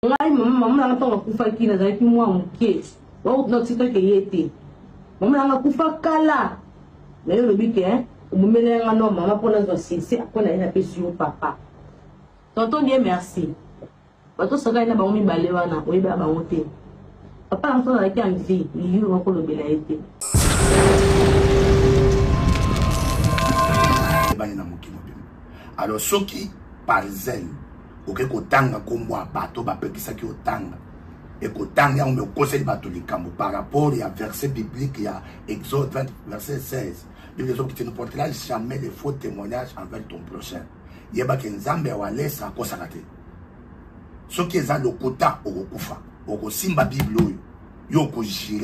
ngai mama nanga tonga kufa kina zaki mwa muke wa no tito ke yete mama nanga kufa kala na yo lobike umumele nga no mama pona zo sisi akona ina pesi yo papa tonton die merci bato saka ina ba mi bale wana oyeba ba ngote papa nso na ki anvi yi yo ko lobela yete bani na mukimo bino alors soki par zen oke kotanga komwa bato bapekisa ki otanga et kotanga on me conseille bato likambo par rapport à verset biblique ya Exode 20 verset 16 Bible dit que tu ne porteras jamais de faux témoignages envers ton prochain yeba ke nzambe walesa kosakate soki eza lokota okokufa okosimba Bible oyo yo okojire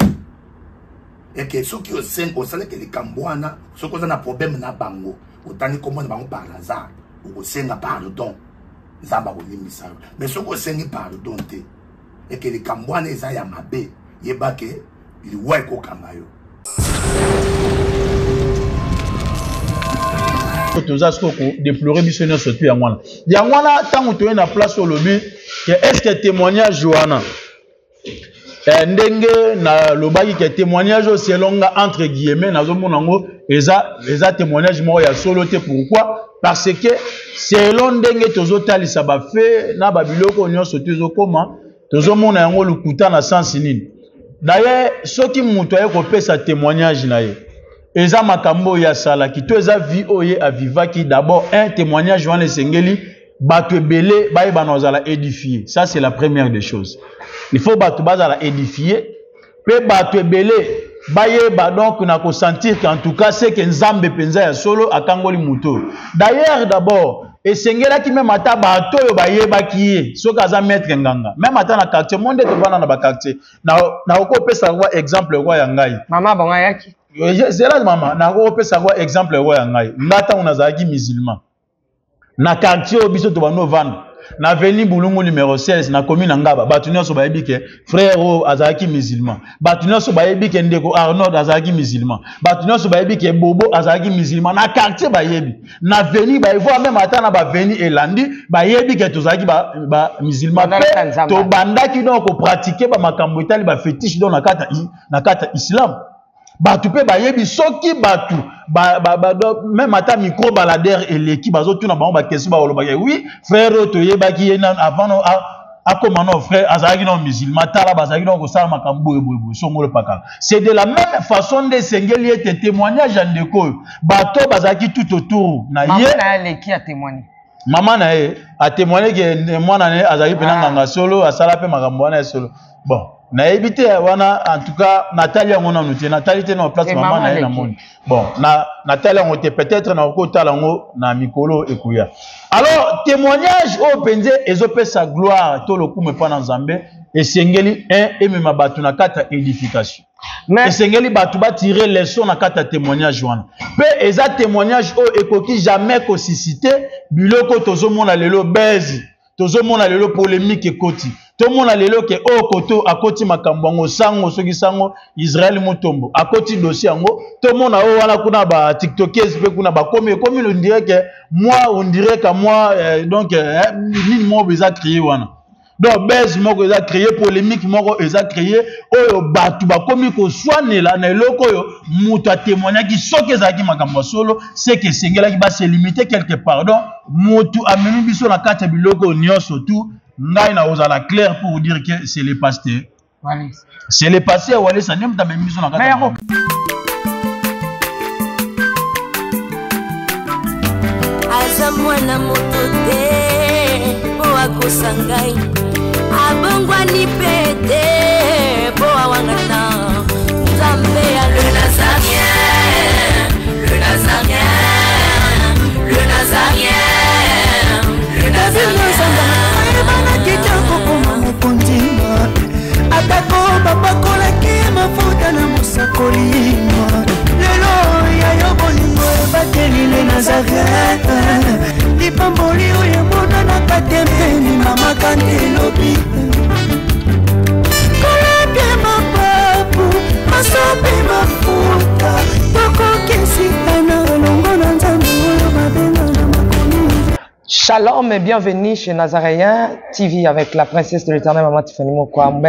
et que soki osala ke likambo wana soki oza na problème na bango otani komona bango par hasard okosenga pardon nzamba kolimisa mais soki osengi pardon te et que likambo wana eza ya mabe yeba ke liwa ekokanga yo toza soko déplorer biso nyonso tu yango wana ntango toye na place olobi ke est-ce que témoignage wana ndenge na lobaki ke témoignage selonga entre guillemets nazomona ngo eza témoignage moko ya solo te. Pourquoi? Parce que selon ndenge tozotalisa ba fait na babiloko nyonso tozokoma tozomona yango lukuta na sens nini. D'ailleurs soki mutu aye kopesa témoignage na ye eza makambo ya sala ki to eza vie oye avivaki d'abord un témoignage wana esengeli bato ebele bayeba na ozala édifier. Ça c'est la première des choses. Il faut bato bazala édifier pe bato ebele bayeba donc na ko sentir qu'en tout cas c'est que nzambe penza ya solo akangoli muto. D'ailleurs d'abord esengela ki même ata bato yo bayeba ki soki aza maître nganga même ata na quartier monde to bana na ba quartier na okopesa kwa exemple kwa ya ngai mama bonga yaki c'est là maman na okopesa kwa exemple kwa ya ngai ngata unazaki musulman na quartier obiso to bano vendre na veni bulungu numéro 16 na commune ngaba batu nyonso bayebi ke frère o azaki musulman batu nyonso bayebi ke ndeko Arnold azaki musulman batu nyonso bayebi ke Bobo azaki musulman na quartier bayebi na veni bayevo même ata na ba veni elandi bayebi ke tozaki ba musulman to bandaki donc ko pratiquer ba makambo etali ba fétiche donc na kata islam batu pe bayebi soki batu même ata micro balader eleki bazotuna bango ba question ba oloba oui frère toyebaki avant akomano frère azalaki non musulman tala bazalaki donc kosala makambo eboyeboye songolo pakala. C'est de la même façon de sengeli ete témoignage ya ndeko bato bazalaki tout autour na ye na eleki a témoigner maman na ye a témoigner que mwana ne azalaki pena nganga solo asala pe makambo wana solo bon na ebité wana en tout cas Nathalie ngona nuti Nathalie te na place maman na na moni bon Nathalie ngote peut-être na okota lango na mikolo ekuya. Alors témoignage au penze ezopesa gloire to lokume pa na Nzambe esengeli emema batu na kata édification mais esengeli batu ba tirer leçon na kata témoignage wana pe eza témoignage o ekoki jamais ko susciter biloko tozomona lelo bezi tozomona lelo polémique ekoti tout le monde a lelo ke o koto akoti makambo ngo sango soki sango Israël mutombo akoti dossier ngo tout le monde a wana kuna ba tiktokers pe kuna ba comme on dirait que moi donc ni mo beza créé wana donc base moko eza créé polémique moko eza créé oyo batu ba komi ko swanela na eloko yo mutu a témoigner ki soki ezaki makambo solo c'est que sengela ki ba se limiter quelque part donc mutu amemi biso na kata biloko nyonso tout ngai na ozala clair pour vous dire que c'est les pasteurs. C'est les pasteurs ou ça n'aime ta même mission na kata. Azamwana motote po akosangai abongwa ni pete po awangata Nzambe ya le Nazarien le Nazarien le Nazarien le Nazarien atako babakolaki mafuta na mosakolima lelo yayo bolingo ebateli le Nazareth lipamboli oyo emonanaka tembeni mama kandelobi koleke mapapu masopi mafuta tokokisika na elongo na Nzambe oyo babenga na makomi. Shalom et bienvenue chez Nazaréen TV avec la princesse de l'éternel Maman Tiffany Mokwa. On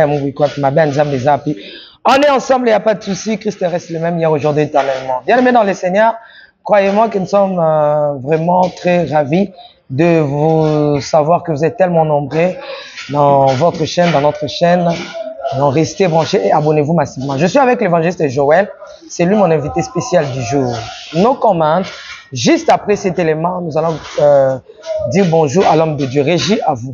est ensemble, il n'y a pas de souci. Christ reste le même hier, aujourd'hui, éternellement. Bien aimés dans le Seigneur, croyez-moi que nous sommes vraiment très ravis de vous savoir que vous êtes tellement nombreux dans votre chaîne, dans notre chaîne. Donc restez branchés et abonnez-vous massivement. Je suis avec l'évangéliste Joël. C'est lui mon invité spécial du jour. Nos commandes. Juste après cet élément, nous allons dire bonjour à l'homme de Dieu. Régie, à vous.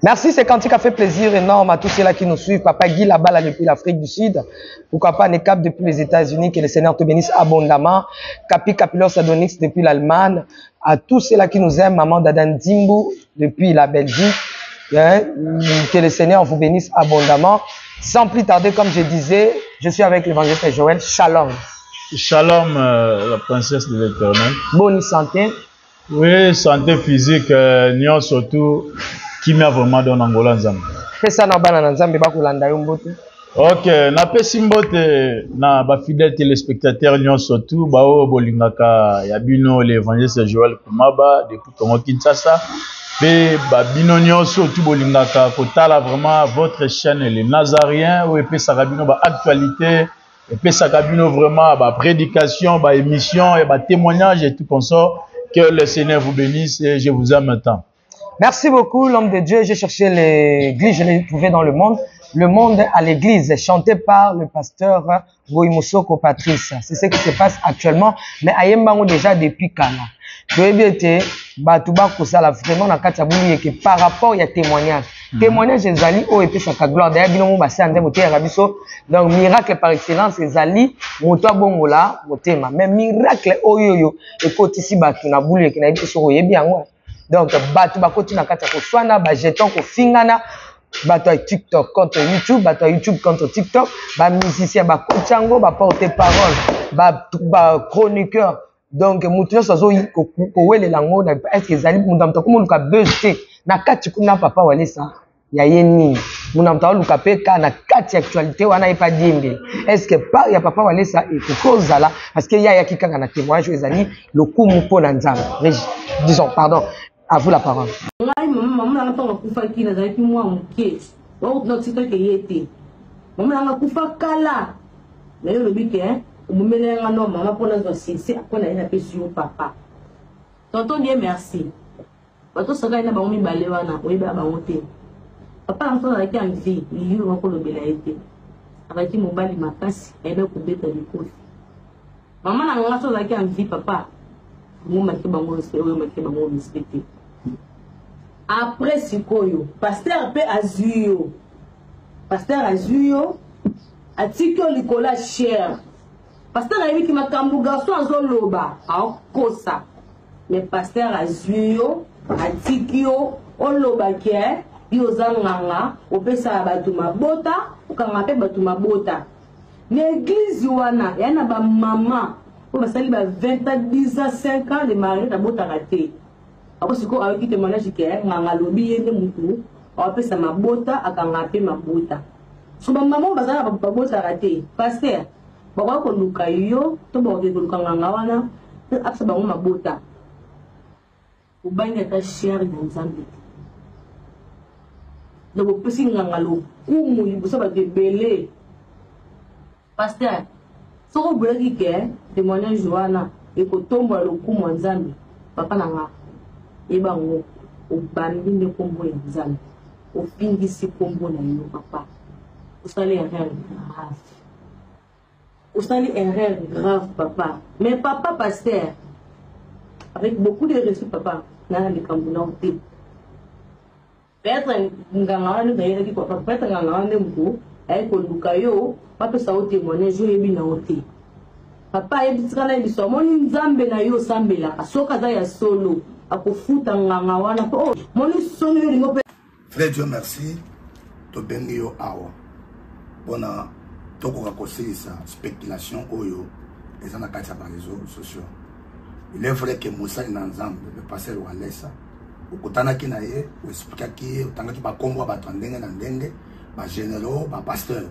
Merci, c'est Cantique a fait plaisir énorme à tous ceux-là qui nous suivent. Papa Guy là-bas depuis l'Afrique du Sud. Pourquoi pas Nekap depuis les États-Unis, que le Seigneur te bénisse abondamment. Capi Capilos Adonix depuis l'Allemagne. À tous ceux-là qui nous aiment, Maman Dadan Dimbu depuis la Belgique. Que le Seigneur vous bénisse abondamment. Sans plus tarder, comme je disais, je suis avec l'évangéliste Joël. Shalom. Shalom, la princesse de l'éternel. Bonne santé. Oui, santé physique, nous surtout. Qui m'a vraiment donné Angola Nzambe. Pesa na bana na Nzambe bakulanda yo mbote. OK, na pesi mbote na ba fidèles téléspectateurs nyo surtout ba o bolingaka ya bino l'évangéliste Joël Kumaba depuis Congo Kinshasa. Be ba bino nyo surtout bolingaka kotala vraiment votre chaîne les Nazaréens ou pesa bino ba actualité et pesa bino vraiment ba prédication, ba émission et ba témoignage et tout comme ça. Que le Seigneur vous bénisse et je vous aime tant. Merci beaucoup, l'homme de Dieu. J'ai cherché l'église, je l'ai trouvé dans le monde. Le monde à l'église, chanté par le pasteur Goïmosoko Patrice. C'est ce qui se passe actuellement. Mais à Yembango déjà depuis Kana. Vraiment, par rapport, il y a témoignage. Témoignage, c'est Zali, oh, et puis ça gloire. D'ailleurs, bino mou basé en donc, miracle par excellence, c'est Zali, moto bongola, motema. Mais miracle, oh yo yo, et côté ici, batu na boule, et qui n'a pas sur bien. Donc, batu bakoti na kata ko swana, ba jeton ko fingana, batu TikTok contre YouTube, batu YouTube contre TikTok, ba musicien, ba kochango, ba porte-parole, ba chroniqueur. Donc, moutou sozo ko wele lango, est-ce que Zali, moudam to, comment on a buzzé, na kati kuna papa wale ça. ya ye nini muna mtawa luka pe ka na kati actualité wana ye pas diembe est-ce que par ya papa Walesa ekokozala parce que ya yaki kaka na témoignage ezali lokumu mpo na nzambe disons pardon à vous la parole ngai mama na ntonga kufa kina zaki mwa muke wa no tito ke yete mama na kufa kala na yo lobike umumele nga no mama pona zo sisi akona ina pesi yo papa tonton die merci bato saka ina ba mi bale wana oyeba ba ngote papa na mtona yaki anvi yiyo wako lobela ete abaki mobali makasi ebe kubeta likofi mama na nga so zaki anvi papa ngoma ke bango respect oyo make bango respecter après sikoyo pasteur pe azuyo pasteur azuyo atiko likola cher pasteur ayebi ki makambo garçon azoloba akosa mais pasteur azuyo atikio oloba ke yo zanganga opesa bato mabota ukanga pe bato mabota l'église wana yana ba mama ko basali ba 20 ans 10 ans 5 ans de mariage abota raté ako siko awiki témoignage ke nganga lobi yende mutu opesa mabota akanga pe mabota so ba mama bazala ba mabota raté pasteur bako ko luka yo to bako ko luka nganga wana apesa ba mabota ubanga ta cher na nzambe donc pesi ngangalo kumu yibusa ba debele pasteur soko bulaki ke témoignage wana ekotombola lokumu ya nzambe papa nanga ebango obambi nde kombo ya nzambe ofingisi kombo na yo papa osali erreur grave osali erreur grave papa mais papa pasteur avec beaucoup de respect papa nana likambo na ote peut-être nganga wana ndayelaki papa peut-être nganga wana mko ay ko luka yo papa sa o témoignage yo yebi na ote papa yebi tsana yebi so moni nzambe na yo sambela kasoka za ya solo akofuta nganga wana po moni sono yo lingo pe frère Dieu merci to bengi yo awa bona tokoka kosilisa spéculation oyo eza na kati ya ba réseaux sociaux. Il est vrai que Moussa est ensemble, le pasteur Walesa. Okotanaki na ye, oexplikaki, otangaki ba kombo ba ndenge na ndenge, ba généraux, ba pasteur.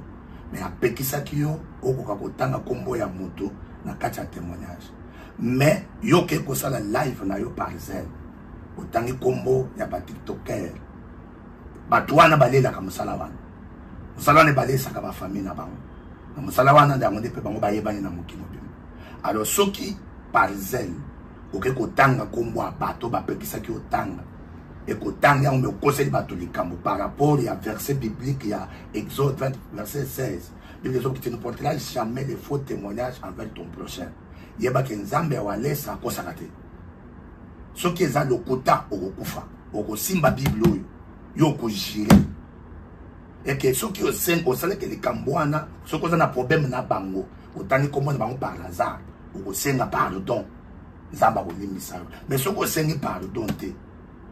Mais apekisaki yo, okoka kotanga kombo ya moto na kati ya témoignage. Mais yo ke kosala live na yo par zel. Otangi kombo ya ba TikToker. Ba tuana balela ka musala wana. Musala wana balesa ka ba famille na bango. Na musala wana ndango de pe bango ba yebani na mokino bino. Alors soki par zel oke kotanga kombo abato bapekisaki otanga et kotanga on me conseille bato likambo par rapport à verset biblique il y a Exode 20 verset 16 Bible dit que tu ne porteras jamais de faux témoignages envers ton prochain yeba ke nzambe walesa kosaka te soki eza lokota okokufa okosimba bible oyo yo okojire et que soki osala ke likambo wana soki oza na problème na bango otangi kombo na bango par hasard okosenga pardon nzamba kolimisa mais soko osengi pardon te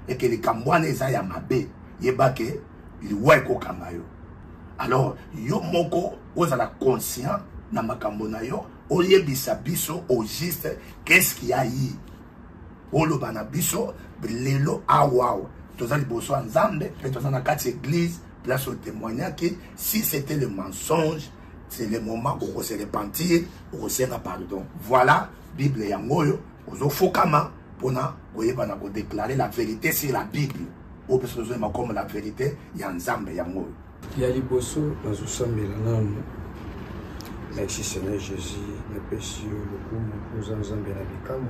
et que likambo wana eza ya mabe yeba ke liwa ekokanga yo alors yo moko ozala conscient na makambo na yo oyebisa biso au juste qu'est-ce qu'il y a yi oloba na biso lelo awawa toza liboso ya nzambe pe toza na kati église place au témoignage que si c'était le mensonge c'est le moment où on se repentir, où on se pardon. Voilà, Bible yangoyo, ozo fokama pona oyeba ko déclarer la vérité sur la Bible. Ou parce que comme la vérité ya nzambe yangoyo. Ya liboso bazo sambela nanu. Merci Seigneur Jésus, na pesi le kumu koza nzambe na bikamo.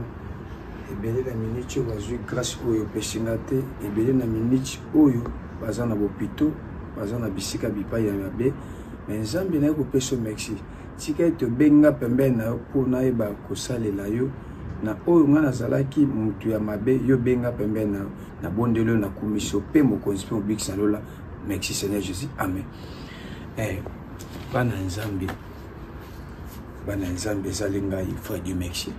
Ebele na minute bazo grâce oyo pesina te, ebele na minute oyo baza na bopito, baza na bisika bipai ya mabe. Mais nzambe na ko peso merci tika to benga pembeni na pona eba kosalela yo na oyo ngana zalaki mutu ya mabe yo benga pembeni na bondelo na komisio pe mokonzi pe mobikisa lola merci Seigneur Jésus amen. Bana nzambe zalinga frère Dieu merci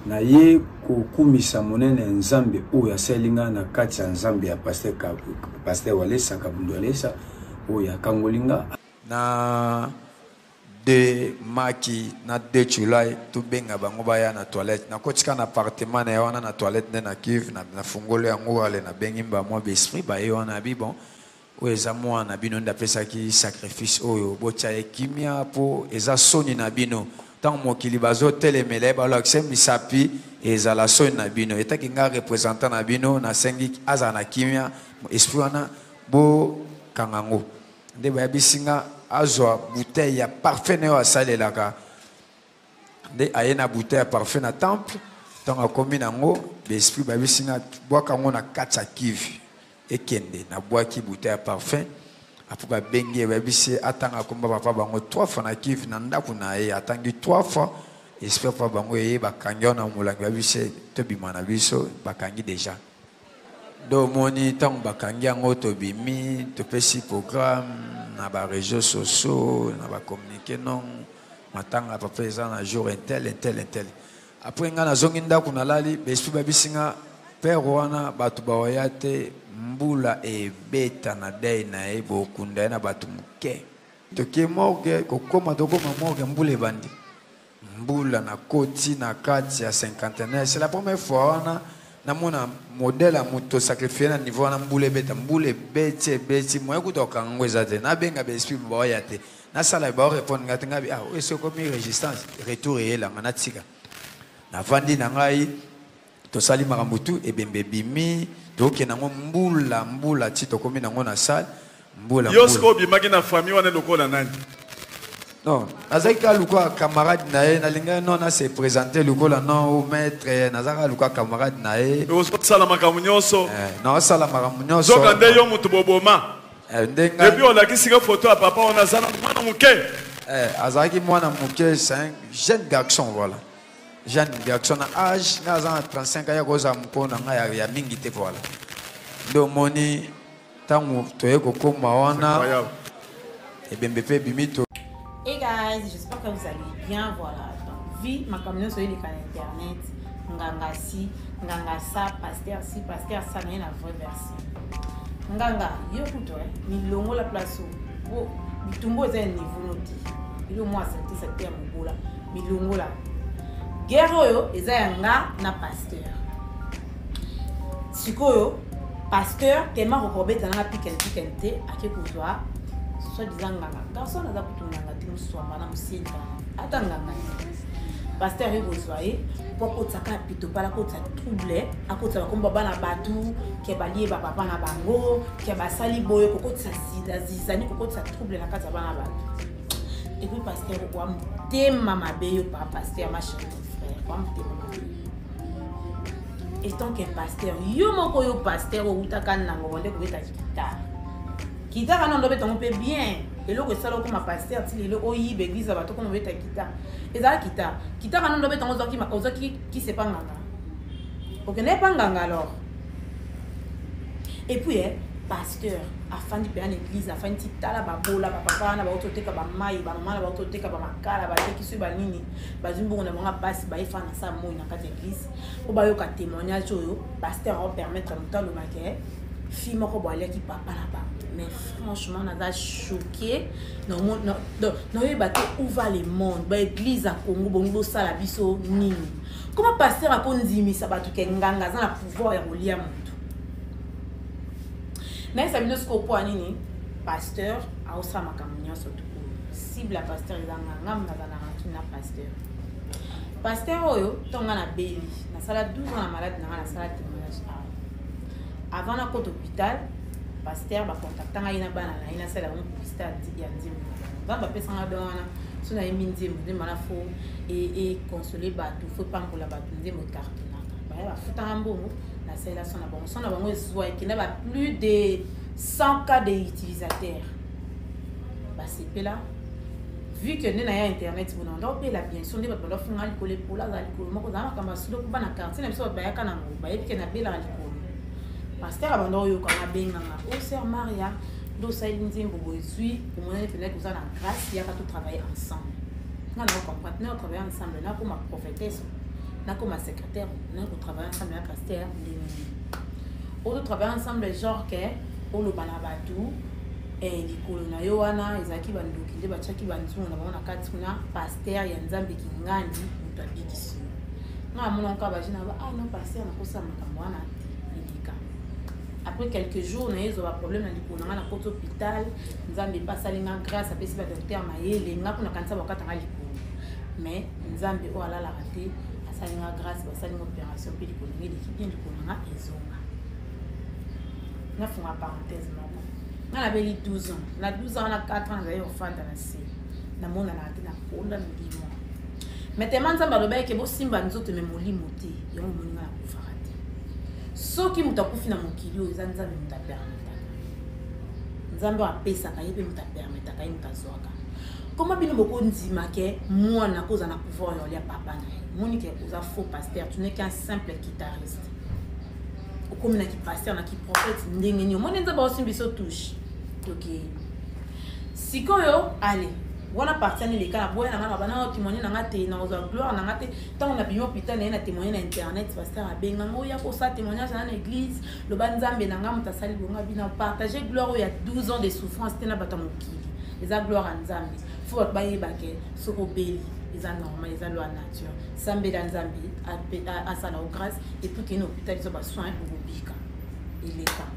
na ye kokumisa monene nzambe oyo asalinga na kati ya nzambe ya pasteur Walesa Kabundu Walesa oyo akangolinga na de maki na de chulai tu benga bango baya na toilette na kotika na appartement na wana na toilette na kiv na fungolo yango ale na bengimba mo esprit ba wana bi bon oyo eza mwana bino nde apesaki sacrifice oyo botya ekimia mpo eza soni na bino ntango mokili bazotelemela balakisa misapi ezala soni na bino etaki nga représentant na bino nasengi azala na kimia esprit wana bokanga ngo nde bayebisi nga azwa bouteille ya parfum na oyo asalelaka nde aye na bouteille ya parfum na temple ntango akomi nango baesprit bayebisi nga bwaka ngo na kati ya kivi ekende na bwaki bouteille ya parfum apo babengi bayebisi atanga akomba papa bango 3 fois na kivi na ndako na ye atangi 3 fois esprit papa bango eye bakangi na molangi bayebisi tobima na biso bakangi déjà do moni ntango bakangi yango tobimi topesi programme na baréseaux sociaux na bacommuniqué non matanga papa eza na jour intel après nga nazongi ndako nalali baesprit babisi nga père wana bato bawaya te mbula ebeta na dei na ye bokunda ye na bato moke toke morgue tokoma morgue mbula ebandi mbula na koti na kati ya cinquantenaire c'est la première fois wana namona modèle ya moto sacrifié na niveau wana mbula ebeta mbula ebeti moye kutoka ngo eza te nabenga baesprit bawaya te nasala baorépondre nga te ngabi oyo sokomi résistance retour eyelanga natika navandi na ngai tosali makambo tu ebembe bimi toke nango mbula ti tokomi nango na salle mbula yo siko bimaki na famille wana lokola nani non nazaki ka luka camarade na ye nalingai non na se présenter lokola non au maître nazaka luka camarade na ye osala makambo nyonso naosala makambo nyonso zoka nde yo moto boboma epi olakisika photo ya papa wana aza na mwana moke azalaki mwana moke c'est un jeune garçon voilà jeune garçon na âge nga aza na 35 aya kozala moko na ngai ya mingi te voilà nde omoni ntango toye kokoma wana ebembe mpe bimi to. Hey guys, j'espère que vous allez bien. Voilà, donc vie ma camion sur internet nganga si nganga ça pasteur si pasteur ça n'est la vraie version nganga yo kuto milongo la place où bitumbo za niveau noti ile moi c'est cette terme bola milongo la guerre yo eza yanga na pasteur sikoyo pasteur tema kokobeta na pikente akekuzwa soit disant nganga garçon naza kutunganga ti muswamba na musinda ata nganga pasteur ebozwaye poko tsaka pito pala ko tsa trouble akotsa bakomba bana batu ke balie ba papa na bango ke basali boyo koko tsa zizani koko tsa trouble na katsa bana batu et puis pasteur kwa mtema mabeyo pa pasteur ma chérie frère kwa mtema et tant que pasteur yo moko yo pasteur utaka nango bonde ko beta kita kana ndo betongo pe bien eloko sala ko ma pasteur ti lelo oyi beglise bato ko beta kita ezala kita kana ndo betongo zoki ki se panganga okene panganga alors et puis pasteur afandi pe en église afandi tala babola papa na ba ototeka ba mai ba mama na ba ototeka ba makala ba tekisu ba nini ba zimbo na manga basi ba ifana sa moi na kati église o ba yo ka témoignage oyo pasteur va permettre mutalo make fille moko boale ki papa na ba mais franchement naza choqué non il bato où va le monde ba église à Congo bongo sala biso nini comment pasteur a kondimisa bato ke nganga za na pouvoir ya kolia mutu mais ça bino sko po nini pasteur a osa makamnya surtout cible pasteur nganga na pasteur pasteur oyo tonga na beli na sala 12 ans na malade na sala témoignage avant na côté hôpital pasteur ba contactanga ina bana na ina sala publicité ya nzimbo ba pesanga bana sona yemi nzimbo de mana fo et consoler bato faut pas pour la bato nzimbo cartona ba ya futanga mbongo la sala sona bango ezwa qui n'a pas plus de 100 cas d'utilisateurs ba c'est là vu que nena ya internet bon on doit payer la bien sûr ne ba doit funga likole pour la likole moko za makamba silo ko bana carte na biso ba ya kana ngo ba yebi ke na bela likole pasteur abando yo kana benganga o sœur Maria do saïd nzimbo bozui pour moi peut-être que ça na grâce il y a tout travailler ensemble na comprendre nous travailler ensemble na comme prophétesse na comme secrétaire na ko travailler ensemble na pasteur on travailler ensemble genre que on le banabatu et likolo na yo wana ezaki bandoki nde bachaki banzungu na bana kati kuna pasteur ya nzambe kingandi mutu abikisi na mona nka bajina ba non pasteur na kosa makambo wana ilika après quelques jours na yezo ba problème na likolo na côté hôpital nzambe passa linga grâce à pesi ba docteur mayele nga kuna kanisa bakata nga likolo mais nzambe o ala la raté asalinga grâce basalinga opération puis likolo ngi bien likolo nga ezonga na fuma parenthèse moko nga na beli 12 ans na 12 ans na 4 ans zayo fanda na se na mona na ate na ponda na limo mais tellement nzambe aloba ke bo simba nzoto me molimo te yo moninga na kufara te soki mutakufi na mokili oyo eza nzambe mutapermetaka nzambe apesaka ye mpe mutapermetaka ye mutazwaka koma bino bokondima ke mwana koza na pouvoir yolia papa na ye moni ke oza faux pasteur tu n'es qu'un simple guitariste okomi na kipasteur na kiprophète ndenge nini omoni nzambe osimbi so touche ok sikoyo ale wana partir ni leka na boya na ngana bana témoigner na ngate na oza gloire na ngate tant na bino hôpital na témoigner na internet pasteur abenga ngo ya ko sa témoignage na église le banzambe na ngam tasali bonga bina partager gloire ya 12 ans de souffrance tena bata mokili eza gloire à nzambe faut ba yeba ke soko beli eza normal eza loi nature sambe dans nzambe a sala au grâce et puis que no hôpital so ba soin pour bika ileka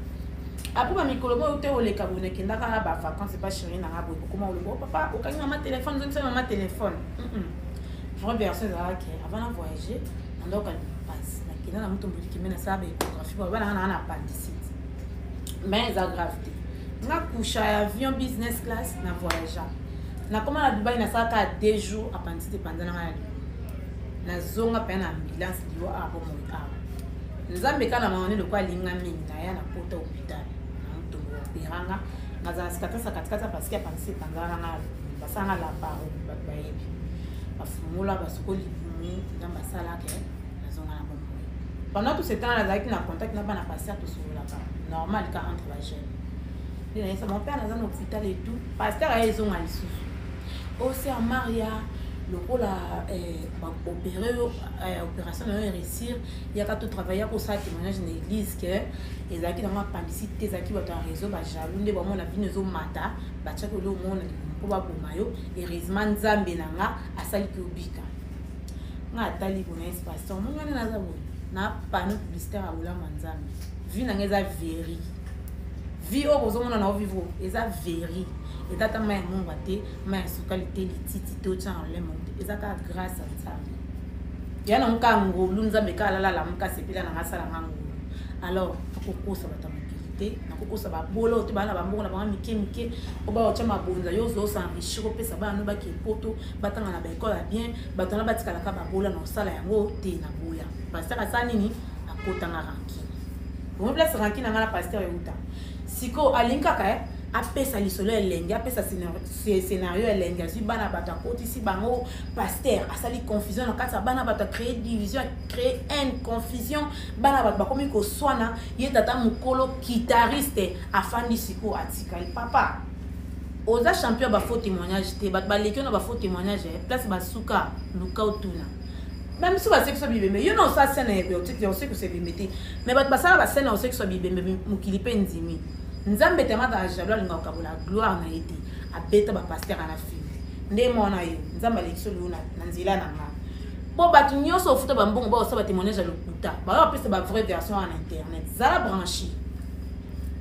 après ba mikolo mo te oleka bone kendaka na ba vacances pas chérie na ngabo comment le papa o kanga ma téléphone je ma téléphone vraie version ça que avant de voyager on doit passe na kina na muto mbili kimena sabe échographie ba na appendicite mais ça gravité na couche avion business class na voyager na koma na Dubai na saka 2 jours appendicite pendant na zonga pe na ambulance liwa abo mo nzambe kana maone le kwa linga mingi na ya na kota hôpital piranga ngaza sikatasa katikata parce que appendicite pendant na basanga la parole bayebi bafumula basukoli bumu na basala ke na zonga na bombo pendant tout ce temps là avec na contact na bana passer tout sur la part normal ka entre la jeune il ça mon père dans un hôpital et tout pasteur a ils ont à l'issue au c'est en Maria le rôle à opérer opération de réussir il y a qu'à tout travailler pour ça témoignage dans l'église que les acquis dans ma appendicite des acquis votre réseau ba jaloux de bon la vie nous mata ba tchako le monde pour ba mayo et heureusement nzambe nanga asali ko bika nga tali bona espace mon ngana na zabo na panneau publicitaire à oula manzambe vie na ngeza veri vie au bozomona na vivre eza veri et data ma mungu ate ma sukalité lititi to tchan le monde ezaka grâce à nzambe yana nkango lunzambe kala la muka sepila na ngasala ngango alors kokosa batamukilité na kokosa ba bolo te bana ba mbongo na ba mike oba ocha mabonza yozo s'enrichir ko pesa ba no ba ke poto batanga na ba école bien batana batikala ka ba bola na sala yango te na boya pasteur asa nini akotanga ranki bon place ranki na ngala pasteur yuta siko alinka ka apesa lisolo elenge apesa scénario elenge azi bana bata koti si bango pasteur asali confusion na kati bana bata créer division créer une confusion bana bata bakomi ko swana ye tata mukolo guitariste afandi siko atikali papa oza champion ba faux témoignage te bat baleki na ba faux témoignage place basuka luka otuna même si ba sait que ça bibembe yo non ça scène biotique on sait que c'est bibembe mais bat basala ba scène on sait que ça bibembe mukilipe nzimi nzambe temata jalo linga okabola gloire na été abeta ba pasteur na fille nde mona yo nzamba lekso luna na nzila na nga bo batu nyoso futa ba mbongo ba osaba témoignage le puta ba pesa ba vraie version en internet zala branchi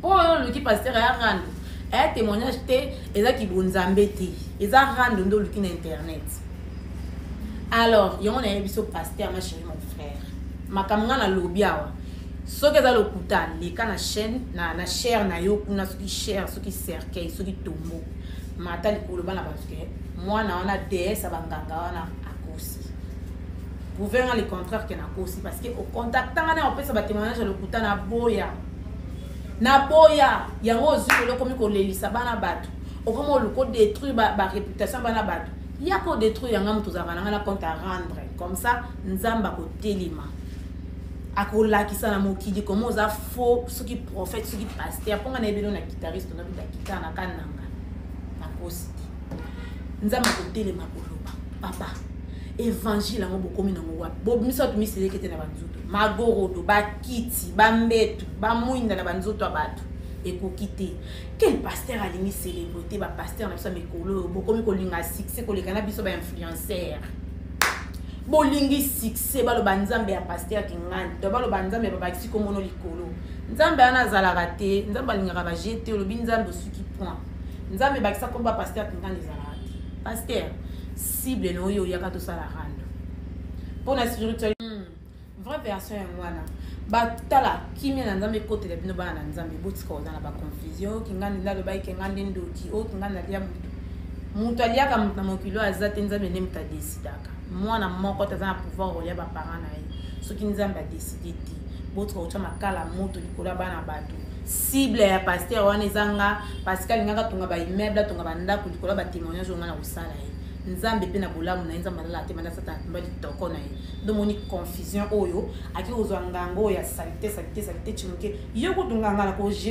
po yo le ki pasteur ya rando e témoignage te eza ki bonzambe te eza rando ndo le ki na internet alors yo on a biso pasteur ma chérie mon frère makamanga na lobiawa ce que dans le putain les cas na chaîne na chair na yo kuna ce qui cher ce qui cercueil ce qui tombeau mata le koloba na parce que moi na on a DS abanganga wana akosi pouvez le contraire que na akosi parce que au contactant na on peut ça témoignage le putain na boya yango zulu komi ko lelisa bana batu au comment le code détruire ba réputation bana batu il y a ko détruire yanga mtu za bana na compte à rendre comme ça nzamba ko telima akola kisana mokili comme oza faux ce qui prophète ce qui pasteur ponga na ebelo na guitariste na bita guitare na kananga na kosi nzamba ko telema koloba papa évangile ngo bokomi na ngwa bo miso to miselekete na banzuto magorodo bakiti bambetu bamuinda na banzuto abatu ekokite quel pasteur alingi célébrité ba pasteur na biso mekolo bokomi kolinga succès koleka na biso ba influenceur bolingi succès baloba nzambe ya pasteur kingani to baloba nzambe babakisi komono likolo nzambe ana zalaka te nzambe alingaka bajete olobi nzambe osuki point nzambe bakisa komba pasteur kingani ezalaka te pasteur cible na oyo oyaka tosala rando mpona spirituel vraie version yango wana batala kimia na nzambe ekotela bino bana na nzambe botika oza na baconfusion kingani nde alobai kengandi ndoki oyo kingani alia mutu aliaka mutu na mokilo aza te nzambe nde mutu adesidaka mwana moko te aza na pouvoir kolia baparent na ye soki nzambe adeside te botika otya makala moto likolo ya bana bato cible ya pasteur wana ezanga parce alingaka tonga baimmeuble atonga bandako likolo ya batémoignage onga na kosala ye nzambe pe na bolamu na ye nzambe alala te manda sata mba litoko na ye domoni confusion oyo aki kozwa nganga oyo ya salite chimuke yo kutunganga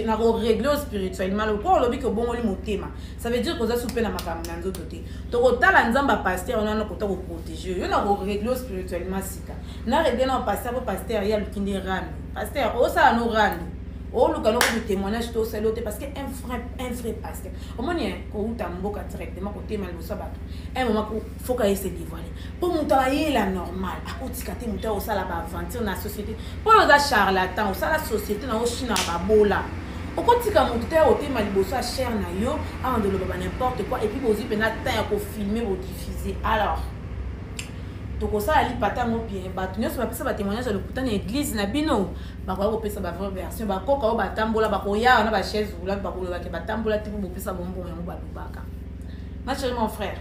na koregle spirituellement lopo olobi ke obongoli motema ça veut dire koza supe na makambo na nzoto te tokotala nzambe ya pasteur wana kota koprotege yo na koregle spirituellement sika na regle na pasteur po pasteur ya lukindi rando pasteur osala no rando o luka no ko témoignage to salote parce que un vrai pasteur au moins ko uta mboka directement côté mal so bato un moment ko faut ka se dévoiler pour monta la normal akotika te monta o sala ba aventure na société pour oza charlatan o sala société na o china ba bola okotika monta o te mal boso a cher na yo a ndelo ba n'importe quoi et puis bozi pena temps ko filmer ou diffuser alors toko ça ali patango bien bato nyonso bapesa ba témoignage le putain église na bino bakoya kopesa ba vraie version bakoka o batambola bakoya na ba chaise roulante bakoloba ke batambola tipo bopesa bonbon yango balobaka ma chérie mon frère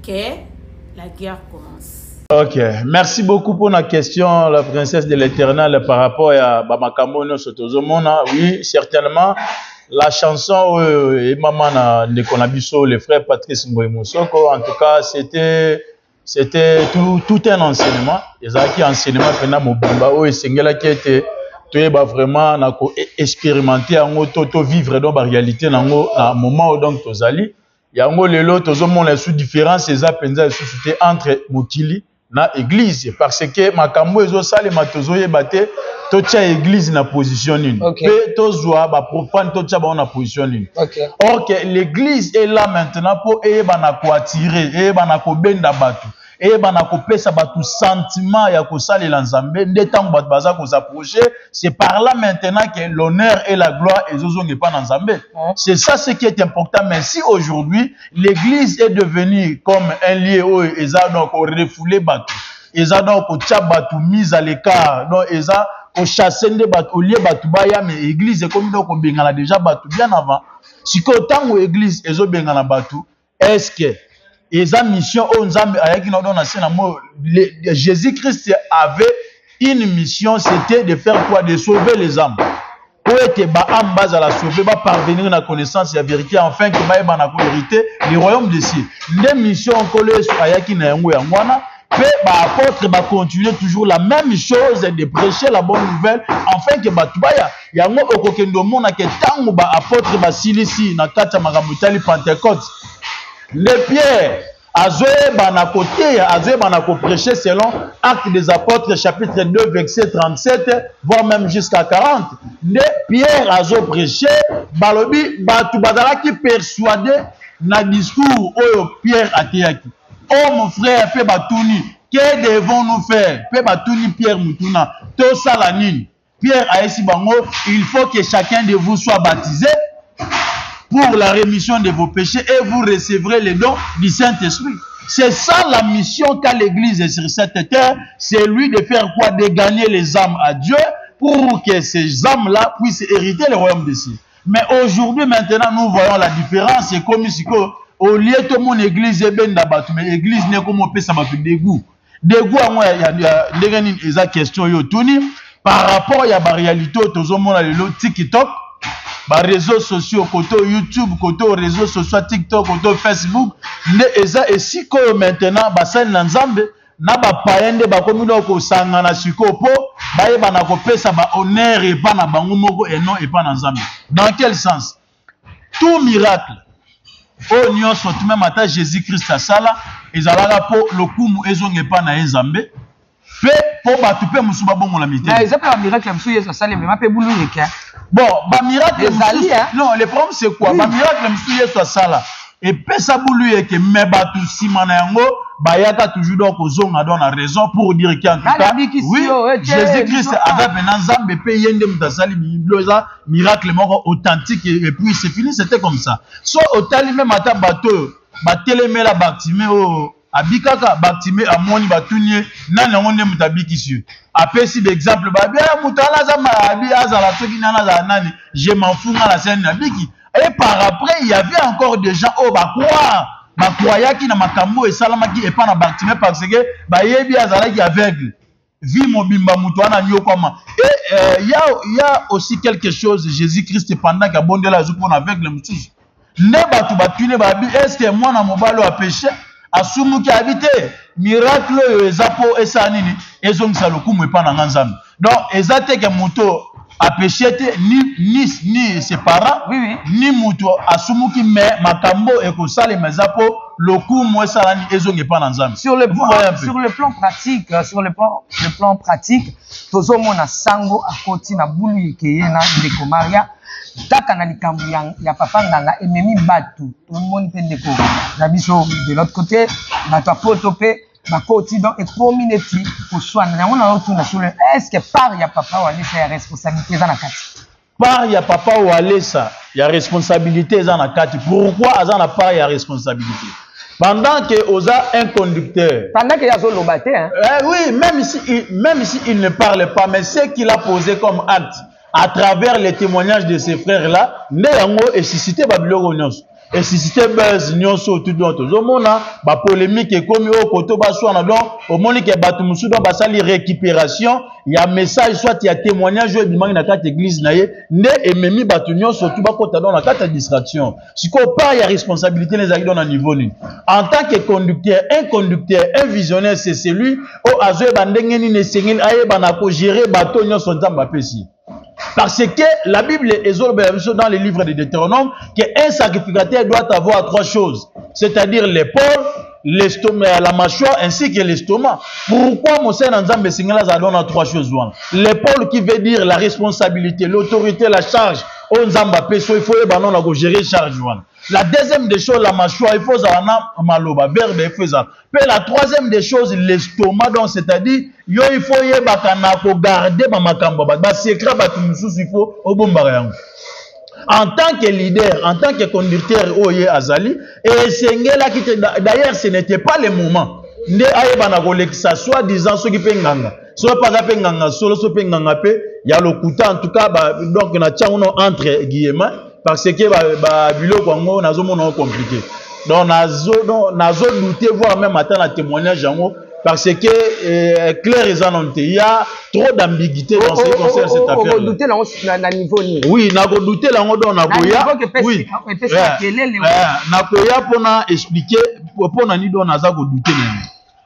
que la guerre commence. Ok, merci beaucoup pour la question, la princesse de l'Éternel, par rapport à Bamakambo Sotozomona. Oui, certainement, la chanson et Maman Nekonabiso, le frère Patrice Ngoïmoussoko, en tout cas, c'était tout un enseignement. Les enseignement pendant Mobimba, où Sengela qui était vraiment expérimenté, vivre dans la réalité, dans le moment où donc Tozali. Yango lelo tozomona la sous-différence eza penza société entre mokili na église parce que makambo ezo salema tozoyeba te totia église na position nini pe tozwa ba profane totia ba na position nini. Or que l'église est là maintenant pour eyeba na ko attirer eyeba na ko benda batu eyeba na ko pesa batu sentiment ya ko salela nzambe nde tango batu baza ko s'approcher c'est par là maintenant que l'honneur et la gloire ezozonge pa na nzambe. C'est ça ce qui est important. Mais si aujourd'hui l'église est devenue comme un lieu où eza donc refoulé batu eza donc ko tia batu mise à l'écart donc eza ko chasser nde batu au lieu batu baya mais église est comme donc ko bengana déjà batu bien avant siko tango église ezo bengana batu est-ce que eza mission o nzambe ayaki na don na sena mo Jésus-Christ avait une mission, c'était de faire quoi? De sauver les âmes. Pour être âme base à la sauver, va parvenir à la connaissance et la vérité, afin que va être la vérité, le royaume de cieux. Les missions collées sur Ayaki na yango yangwana, peut apôtre va continuer toujours la même chose de prêcher la bonne nouvelle, afin que batubaya yango okokendo mona ke tango ba apôtre ba silisi na kata magamutali Pentecôte. Les pierres Azoeba na côté, Azoeba na ko prêcher selon Actes des Apôtres chapitre 2 verset 37 voire même jusqu'à 40. Les Pierre Azo prêcher balobi batu bazala qui persuadé na discours oyo Pierre ateyaki. Oh mon frère pe batuni, que devons-nous faire? Pe batuni Pierre mutuna, to sala nini? Pierre aesi bango, il faut que chacun de vous soit baptisé pour la rémission de vos péchés et vous recevrez les dons du Saint-Esprit. C'est ça la mission qu'a l'Église sur cette terre, c'est lui de faire quoi? De gagner les âmes à Dieu pour que ces âmes-là puissent hériter le royaume des cieux. Mais aujourd'hui, maintenant, nous voyons la différence. C'est comme si au lieu de mon église est ben d'abatu, mais l'église n'est comme on peut s'abattre dégoût. Dégoût, il y a des questions par rapport à la réalité, tout le monde a le TikTok. Ba réseaux sociaux côté YouTube, côté réseaux sociaux TikTok, côté Facebook, ne eza esiko maintenant basali na nzambe na ba paende ba komino ko sangana sikopo ba yeba na ko pesa ba honneur et pas na bango moko et non et pas na nzambe. Dans quel sens? Tout miracle au nyonso tout même ata Jésus-Christ asala ezalaka po lokumu ezonge pa na nzambe. Pour batupe musuba bongo la mité. Mais ça miracle musu yeso sale mais mape bulu yeka. Bon, ba miracle non, le problème c'est quoi? Ba miracle musu yeso sala. Et pesa bulu yeke me batu simana yango bayaka toujours donc ozonga dans la raison pour dire qu'en tout cas oui Jésus-Christ avait maintenant Nzambe pe yende mutasali bibloza miracle moko authentique et puis c'est fini, c'était comme ça. So otali même ata bateau batelemela Bartimée o abikaka Bartimée amoni batunye nana ngonde mutabikisi apesi d'exemple babia mutala za mabi azala soki nana za nani je m'en fous na la scène nabiki. Et par après il y avait encore des gens au bakroyaki na makambo et salamaki et pas na Bartimée parce que bayebi azalaki aveugle vie mobimba mutu wana nyokoma. Et il y a aussi quelque chose Jésus-Christ pendant qu'il abondela zo pour aveugle mutusu ne batu batune babi est-ce que moi na mobalo a péché asumu ki habité miracle ezapo esanini ezongisa lokumu epa na nzambe. Donc ezate ke moto a péché ni ses parents ni moto asumu ki me makambo ekosale mezapo lokumu esanani ezongi epa na nzambe. Sur le plan pratique tozo mona sango akoti na bulu yeke na ndeko Maria kaka na likambo ya papa nganga ememi batu tout le monde peut ndeko na biso de l'autre côté bato apoto pe bakoti donc et community pour soigner na on a sur est-ce que par ya papa wale sa responsabilité za na kati par ya papa wale sa ya responsabilité za na kati pourquoi aza na part ya responsabilité pendant que oza un conducteur pendant que yazo lobaté hein oui même si il ne parle pas mais ce qu'il a posé comme acte à travers les témoignages de ces frères-là, ne yango et suscité babiloko nyonso. Et suscité buzz nyonso tout d'autres. Zomona ba polémique et comme au koto ba soana donc au moni ke batu musu donc ba sali récupération, il y a message soit il y a témoignage ou bimangi na carte église naye, ne ememi batu nyonso tout ba kota dans la carte distraction. Siko pas il y a responsabilité les acquis dans un niveau ni. En tant que conducteur, un visionnaire c'est celui au azoe bandengeni ne sengeni aye banako gérer bateau nyonso nzamba pesi. Parce que la Bible est dans les livres de Deutéronome qu'un sacrificateur doit avoir trois choses, c'est-à-dire l'épaule, l'estomac, la mâchoire ainsi que l'estomac. Pourquoi Mosè Nzambe Singala ça donne trois choses? L'épaule qui veut dire la responsabilité, l'autorité, la charge. On Nzamba peso il faut gérer charge. La deuxième des choses, la mâchoire, il faut maloba, verbe, il faut ça. Puis la troisième des choses, l'estomac, donc c'est-à-dire, il faut garder ma makambo, secret, il faut au bombardier. En tant que leader, en tant que conducteur, Oye Azali, et Sengela qui d'ailleurs, ce n'était pas le moment. Ne aye banagole que ça soit disant ceux qui penganga. Soit pas penganga, solo so penganga pe, ya le kuta en tout cas, donc na tchauno entre guillemets. Parce que biloko yango nazomona compliqué. Donc nazo douter voir même attendre un témoignage yango parce que clair et non il y a trop d'ambiguïté dans ce qui concerne cette affaire. On douter là na niveau ni. Oui, na go douter là on donne na goya. Oui. Na goya pour na expliquer pour na ni don naza go douter.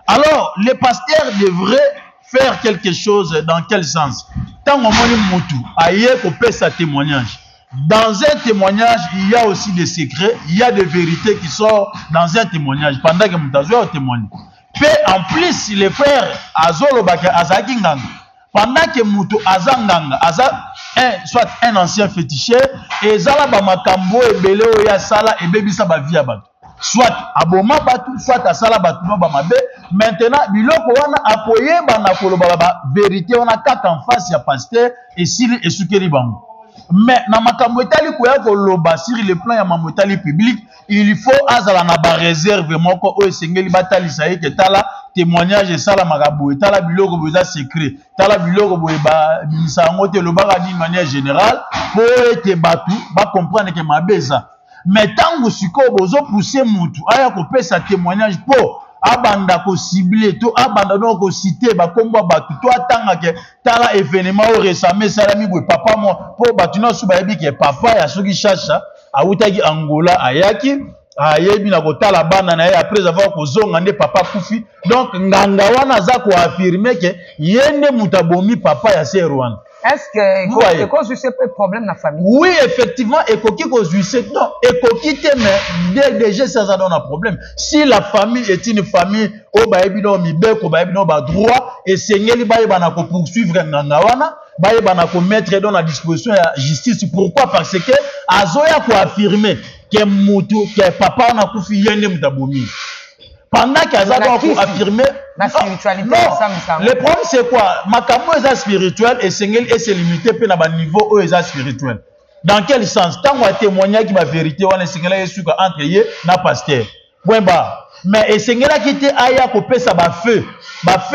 Alors, les pasteurs devraient faire quelque chose dans quel sens? Tant on moni mutu aye ko pesa témoignage. Dans un témoignage, il y a aussi des secrets, il y a des vérités qui sortent dans un témoignage pendant que Moutazo témoigne. Puis en plus, les frères Azolo Baka Azakinganga, pendant que Moutou Azanganga, soit un ancien féticheur, et Zala Bamakambo et Beleo ya Sala et Bebisa Bavia Bat. Soit Aboma Batu, soit à Sala Batu Bamabe. Maintenant, Biloko wana appuyé Banakolo Baba, vérité, on a quatre en face, il y a pasteur et Sili et Sukeri Bango. Mais dans ma kamwetali koya ko loba sur le plan ya mamwetali public, il faut azala na ba réserve moko o esengeli batali saye ke tala témoignage et sala makabu tala biloko boza secret tala biloko boye ba bisango te loba ka d'une manière générale pour que batu ba comprendre que mabeza. Mais tango siko bozo pousser mutu aya ko pesa témoignage po abanda ko cibler to abanda no ko citer ba kombo batu to atanga ke tala événement au récemment salami boy papa mo po batu no suba yebi ke papa ya soki chacha awutaki Angola ayaki ayebi na ko tala bana na ye après avoir ko zonga nde papa kufi donc nganga wana za ko affirmer ke yende mutabomi papa ya Serwan. Est-ce que cause ce problème dans la famille? Oui, effectivement, et qui cause non, et qui mais déjà ça donne un problème. Si la famille est une famille au baïbino mi beko baïbino ba droit et seigneur baïba na ko poursuivre nganawana, baïba na ko mettre dans la disposition de la justice. Pourquoi? Parce que azoya ko affirmer que mutu que papa na kufi yende mutabomi. pendant qu'il y a pour affirmer la spiritualité. Non, le problème c'est quoi? Makambo est spirituel et Sengel est limité pour un niveau où est spirituel. Dans quel sens? Tant qu'on témoigner qui va vérité, on est Sengel est sûr entre eux na pasteur. Point bas. Mais Sengel qui était aya kopé ça ba feu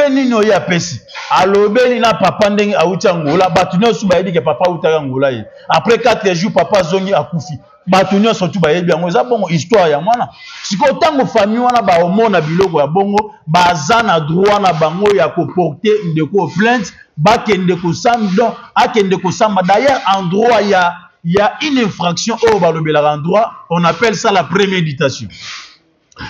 nino ya pesi. Alobeli na papa ndenge auti ngola batunyo su ba yebi ke papa uta ngola ye. Après 4 jours papa zongi akufi. Batunyo surtout ba yebi ngo za bongo histoire ya mwana. Siko tango famille wana ba omona biloko ya bongo baza na droit na bango ya ko porter ndeko plainte ba kende ko samba akende ko samba. D'ailleurs en droit il y a une infraction au balobela en droit, on appelle ça la préméditation.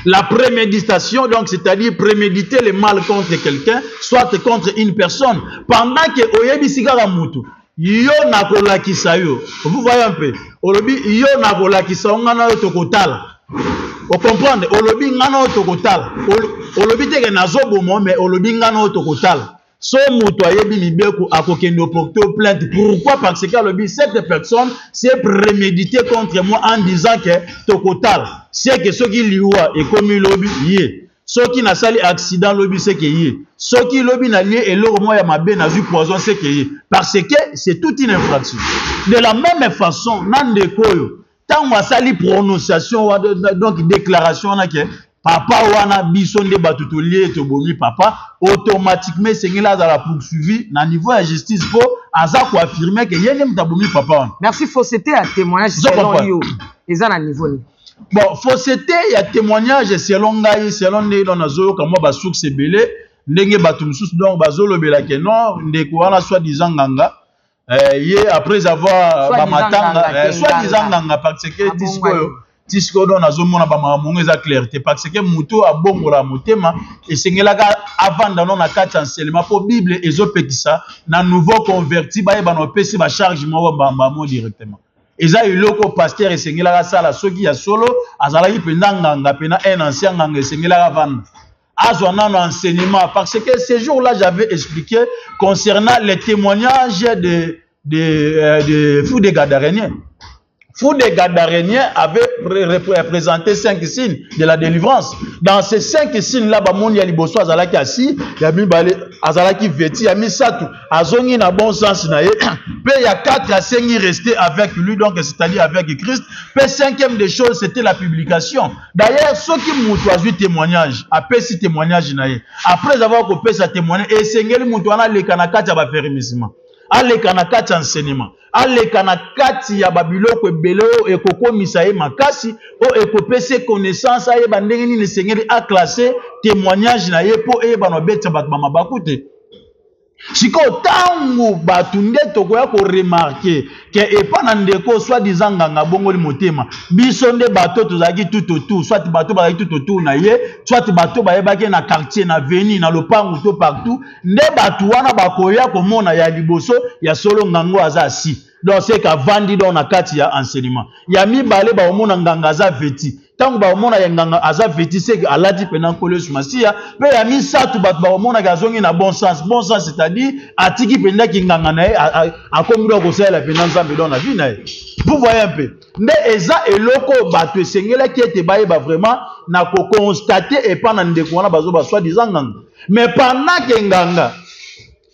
La préméditation, donc, c'est-à-dire préméditer le mal contre quelqu'un, soit contre une personne. Pendant que Oyebi Sigara Moutou, yo nakola kisayo. Vous voyez un peu. Olobi, yo nakola kisayo, ngana yo tokotala. Vous comprenez? Olobi, ngana yo tokotala. Olobi teke nazobo mo, mais olobi ngana yo tokotala. So Moutou Ayebi Libeko a kokendo porté plainte. Pourquoi? Parce que olobi, cette personne s'est prémédité contre moi en disant que tokotala. C'est que ceux qui liwa et comme lobby yé, ceux qui n'a sali accident lobby c'est que yé, ceux qui lobby n'a lié et l'or moi ya ma ben a vu poison c'est que yé, parce que c'est toute une infraction. De la même façon, nande koyo, tant on sali prononciation donc déclaration on a que papa wana bisonde batuto lié to bomi papa automatiquement c'est là à la poursuivi na niveau de justice pour aza ko affirmer que yé nem ta bomi papa. Merci, faut c'était un témoignage selon yo. Ils ont un niveau. Bon, fausseté, il y a témoignage selon Gaï, selon les dans la zone, comme moi, Basouk c'est belé, n'engé batumsus, donc Bazolo Belake, non, n'écoute soit disant Ganga, après avoir Bamatanga, soit disant Ganga, parce que Tisco dans la zone, on a pas clarté, parce que Mouto a bon la motema, et c'est avant dans la carte enseignement pour Bible et zo petit ça, na nouveau converti, bah, no PC, ba charge, moi, bambamo directement. Eza iloko pasteur esengela sala soki ya solo azalaki pendanga ngapena un ancien nganga esengela vendre azwa nano enseignement parce que ce jour-là j'avais expliqué concernant les témoignages de Fou de Gadarénien. Fou de Gadarénien avait représenté 5 signes de la délivrance. Dans ces 5 signes-là, Bamon Yaliboso Azalaki assis, Yamin Bale Azalaki vêti, Yamin Satou, Azongi na bon sens naye. Puis il y a 4 à 5 restés avec lui, donc c'est-à-dire avec Christ. Puis 5e des choses, c'était la publication. D'ailleurs, ceux qui m'ont choisi témoignage, après ce témoignage naye, après avoir coupé sa témoignage, et Sengeli Moutouana le Kanaka va faire émissement. Allez kanakati enseignement. Allez kanakati ya babiloko ebelo ekoko misaye makasi o ekopese connaissance aye bandenge ni Seigneur a classé témoignage na ye po e bano beta bakama bakute. Siko tangu batunde tokoya ko remarquer que epana ndeko soit disant nganga bongoli motema biso nde bato tozaki tout soit bato bazaki tout na ye soit bato bayebaki na quartier na veni na lopango to partout nde bato wana bakoya komona ya liboso ya solo ngango azasi. Donc c'est qu'à vandi dans la kati ya enseignement ya mibale ba omona nganga aza veti tangu ba omona ya nganga aza veti c'est que aladi pendant kole sumasia pe ya misatu bat ba omona gazongi na bon sens c'est-à-dire atiki pendant ki nganga na akomiro ko sala pendant nzambe dans la vie na. Vous voyez un peu mais eza eloko bato esengela ki ete baye ba vraiment na ko constater et pas na ndeko wana bazo ba soit disant nganga mais pendant que nganga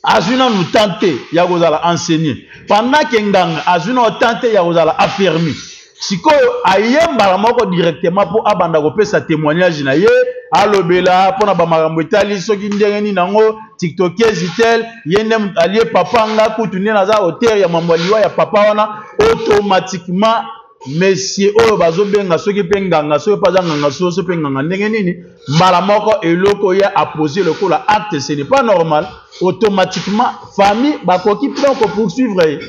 azuna nous tenter ya kozala enseigner pendant que nganga azuna tenter ya kozala affermi sikoyo ayembala moko directement pour abanda kopesa témoignage na ye alobela pona ba makambo etali soki ndenge ni nango tiktokers itel yende alie papa nga kutunde naza auteur ya mambo liwa ya papa wana automatiquement Monsieur oyo bazobenga soki pe nganga soki pa nganga soso pe nganga ndenge nini mbala moko eloko ya apposer le coup la acte ce n'est pas normal automatiquement famille bakoki plan ko poursuivre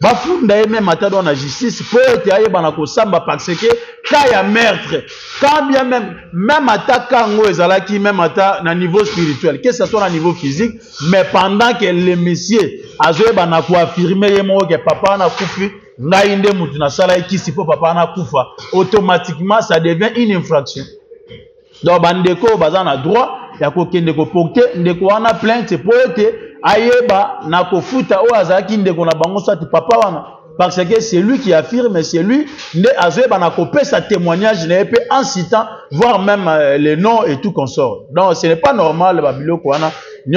bafunda ye même ata dans la justice pour ete ayebana kosamba parce que cas ya meurtre quand bien même ata kango ezalaki même ata na niveau spirituel que ce soit na niveau physique mais pendant que le monsieur azoyebana ko affirmer ye moko que papa na kufi ngai nde mutu na sala ekisi po papa na kufa automatiquement ça devient une infraction. Donc bandeko baza na droit ya kokende ko porter ndeko wana plainte po ete ayeba na kofuta o azaki ndeko na bango sati papa wana parce que c'est lui qui affirme, c'est lui qui a coupé sa témoignage en citant, voire même les noms et tout consort. Donc ce n'est pas normal, Babilo Kouana,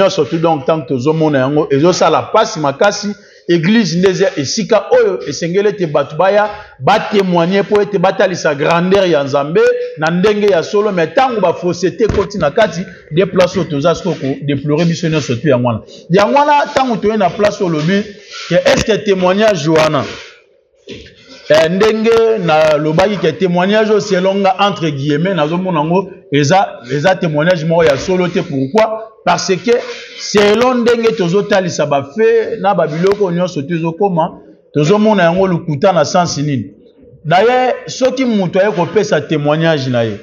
surtout donc tant que Zomono et ça la passe makasi. Église ndeze esika oyo esengele te batubaya ba témoigner pour te batali sa grandeur ya Nzambe na ndenge ya solo mais tango ba fausseté koti na kati des places toza soko déplorer missionnaire surtout ya ngwana tango to na place au lobby que est-ce que témoignage Joana ndenge na lobaki que témoignage selonga entre guillemets nazo monango eza témoignage mo ya solo te pourquoi parce que selon ndenge tozotalisa ba fait na babiloko nyonso tozokoma tozomona yango lukuta na sens nini d'ailleurs soki mutu aye kopesa témoignage na ye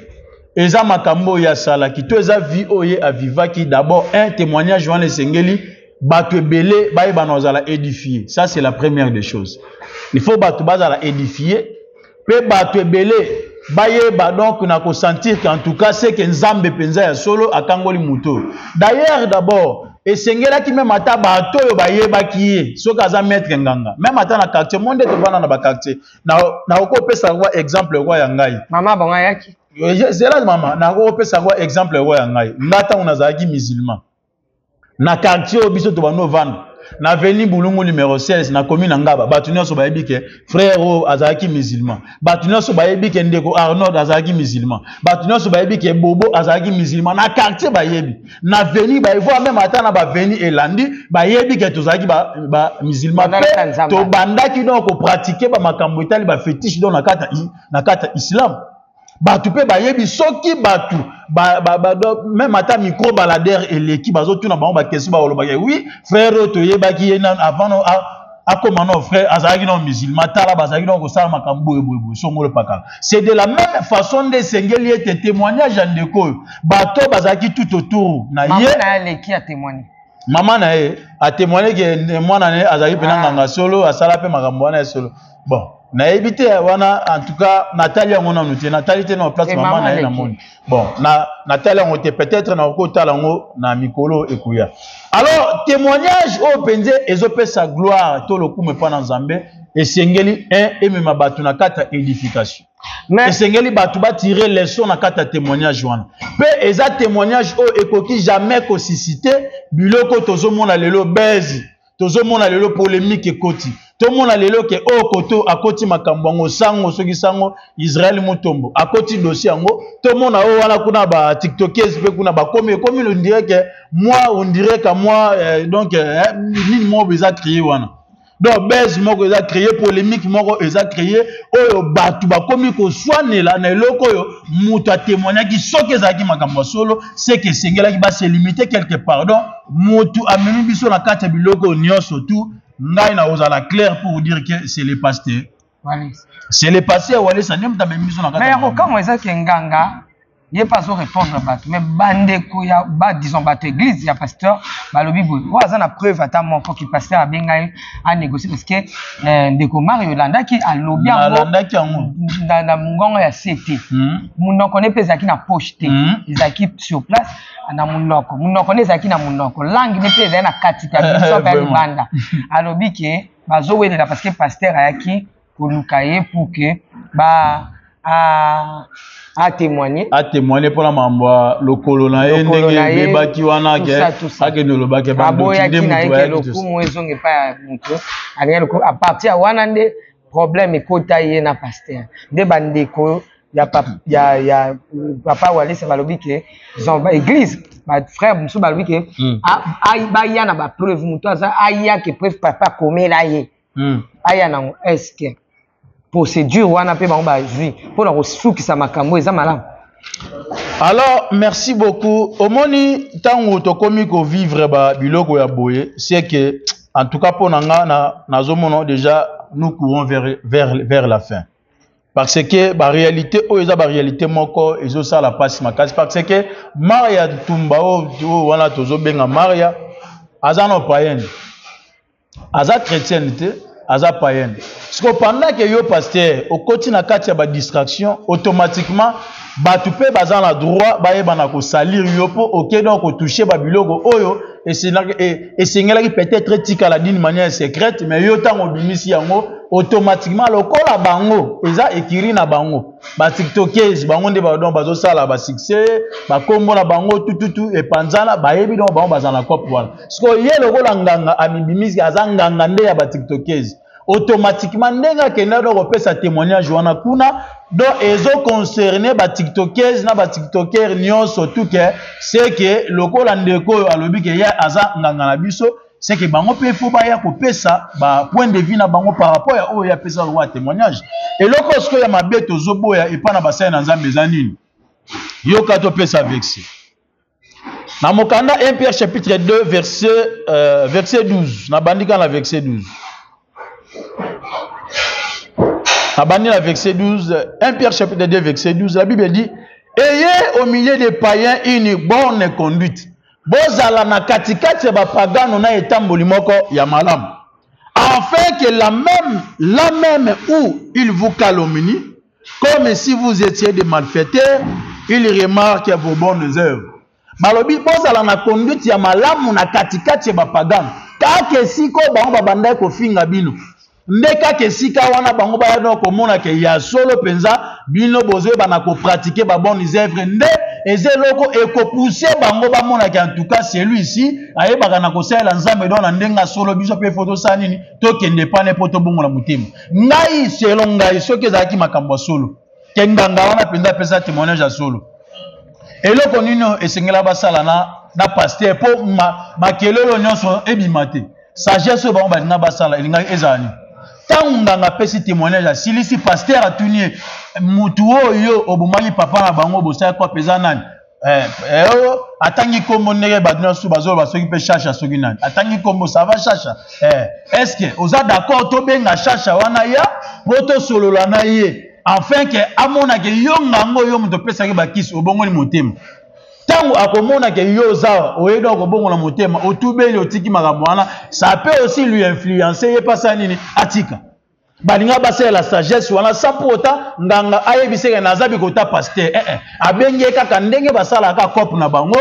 eza makambo ya sala ki to eza vie oye avivaki d'abord un témoignage wana esengeli bato ebele bayeba na ozala édifier ça c'est la première des choses il faut bato bazala édifier pe bato ebele bayeba donc na ko sentir qu'en tout cas c'est que Nzambe penza ya solo akangoli muto d'ailleurs d'abord esengela ki même ata bato yo bayeba ki soki aza maître nganga même ata na quartier monde to bana na ba quartier na ko pesa kwa exemple kwa ya ngai mama bonga yaki c'est là maman na ko pesa kwa exemple kwa ya ngai ngata unazaki musulman na quartier obiso to bano vendre na veni bulungu numéro 16 na commune ngaba batu nyonso bayebi ke frère azaki musulman batu nyonso bayebi ke ndeko Arnold azaki musulman batu nyonso bayebi ke Bobo azaki musulman na quartier bayebi na veni bayevo même ata na ba veni elandi bayebi ke tozaki ba musulman to bandaki donc ko pratiquer ba makambo etali ba fétiche donc na kata islam batu pe bayebi soki batu même ata micro baladeur et l'équipe bazo tuna ba question ba oloba oui frère to yebaki avant a comment frère azaki non musulman tala bazaki donc ça makambo ebobo songolo pakala c'est de la même façon de sengeli et témoignage ndeko bato bazaki tout autour na ye na leki a témoigner maman na ye a témoigner que mwana ne azaki pena nganga solo asala pe makambo na solo bon na ebité wana en tout cas Natalia ngona nuti Natalité na place maman na na moni bon Natalia ngote peut-être na okota lango na mikolo ekuya alors témoignage au penze ezopesa gloire to lokume pa na Nzambe esengeli emema batu na kata édification mais esengeli batu ba tirer leçon na kata témoignage wana pe eza témoignage o ekoki jamais ko susciter biloko tozomona lelo bezi tozomona lelo polémique ekoti tout le monde a lelo ke o koto akoti makambo ngo sango soki sango Israël mutombo akoti dossier ngo tout le monde a wana kuna ba tiktokers pe kuna ba comme on dirait que moi donc ni mo beza créé wana donc base moko eza créé polémique moko eza créé oyo batu ba komi ko swanela na eloko yo mutu a témoigner ki soki ezaki makambo solo c'est que sengela ki ba se limiter quelque part donc mutu amemi biso na kati biloko nyonso tout ngai na ozala clair pour dire que c'est les pasteurs c'est les pasteurs wale ça nem ta même mission na kati mais quand eza ke nganga il pas so répondre bato mais bandeko ya ba disons bato église ya pasteur balobi boy waza na preuve ata moko ki pasteur abengai a négocier parce que ndeko Mario landaki alobi yango na mungongo ya CT munoko ne pesa ki na poche te ezaki sur place na munoko ne ezaki na munoko langue ne pesa na kati ta biso pa banda alobi ke bazo welela parce que pasteur ayaki kolukaye pour que ba a témoigner pour la mambo le colonna et ndenge bebaki wana ke akeno lo baki ba ndinde mutu à partir wana nde problème ekota ye na pasteur nde bandeko ya papa wale se balobi ke zomba église ba frère musu balobi ke ba ya na ba preuve mutu aza aya ke preuve papa komela ye aya na est que procédure wana pe bango ba jui pour na kosukisa makambo eza malamu. Alors merci beaucoup omoni tango tokomi ko vivre ba biloko ya boye c'est que en tout cas pour nanga nazomono déjà nous courons vers la fin parce que ba réalité o eza ba réalité moko ezo ça la passe makasi parce que Maria Tumba o wana tozo benga Maria azano païen aza chrétienté aza païen. Parce que pendant que yo pasteur au côté na kati ya ba distraction automatiquement batu pe bazan la droit ba yeba na ko salir yo po OK donc ko toucher ba biloko oyo esengela peut-être tika d'une manière secrète mais yo tango bimisi yango automatiquement lokola bango eza ekiri na bango ba tiktokers bango nde ba don bazo sala ba succès ba kombo na bango tututu e panzana ba yebi don bango bazana cop wala siko ye lokola nganga amibimisi azanganga nde ya ba tiktokers automatiquement ndenga kenda do kopesa témoignage wana kuna do ezo concerné ba tiktokers na ba tiktoker nyonso tout que c'est que lokola ndeko alobi ke ya aza nganga na biso c'est que bango pe faut ba ya kopesa ba point de vue na bango par rapport ya oyo ya pesa wa témoignage et loko ce que ya mabeto zoboya et pas na basai na nzambe zanini yo kato pesa vexé na mokanda 1 Pierre chapitre 2 verset 12 na bandika na verset 12 Abandonné la verset 12, 1 Pierre chapitre 2 verset 12, la Bible dit ayez au milieu des païens une bonne conduite. Bozala na katikati ba pagano na etamboli moko ya malam. Afin que la même où il vous calomnie, comme si vous étiez des malfaiteurs, il remarque vos bonnes œuvres. Malobi bozala na conduite ya malamu na katikati ba pagano. Kake siko ba banda ko finga bino. Ndeka ke sika wana bango ba no komona ke ya solo penza bino bozo ba na ko pratiquer ba bonnes œuvres nde ezeloko eko pousser bango ba mona ke en tout cas c'est lui ici aye ba na ko sala nzambe don na ndenga solo biso pe photo sa nini to kende pa ne poto bongo na mutima ngai selo ngai soki ezaki makambo solo ke nganga wana penza pesa témoignage ya solo eloko nino esengela basala na pasteur po makelelo nyonso ebimate sagesse bango ba na basala elinga ezani tanganga pesi témoignage à silisi pasteur atunie mutu oyo obumaki papa na bango bosaya kwa peza nani atangi kombo ndenge badina su bazolo basoki pe chacha soki nani atangi kombo ça va chacha est-ce que oza d'accord to benga chacha wana ya poto solola na ye enfin que amona ke yo ngango yo muto pesa ke bakisi obongoli motema tango akomona ke yo za oyedo akobongo na motema otubeli otiki makambo wana ça peut aussi lui influencer ye pasa nini atika balinga basa la sagesse wana sans pour autant nganga ayebiseka nazabi kota pasteur abenge kaka ndenge basala ka cop na bango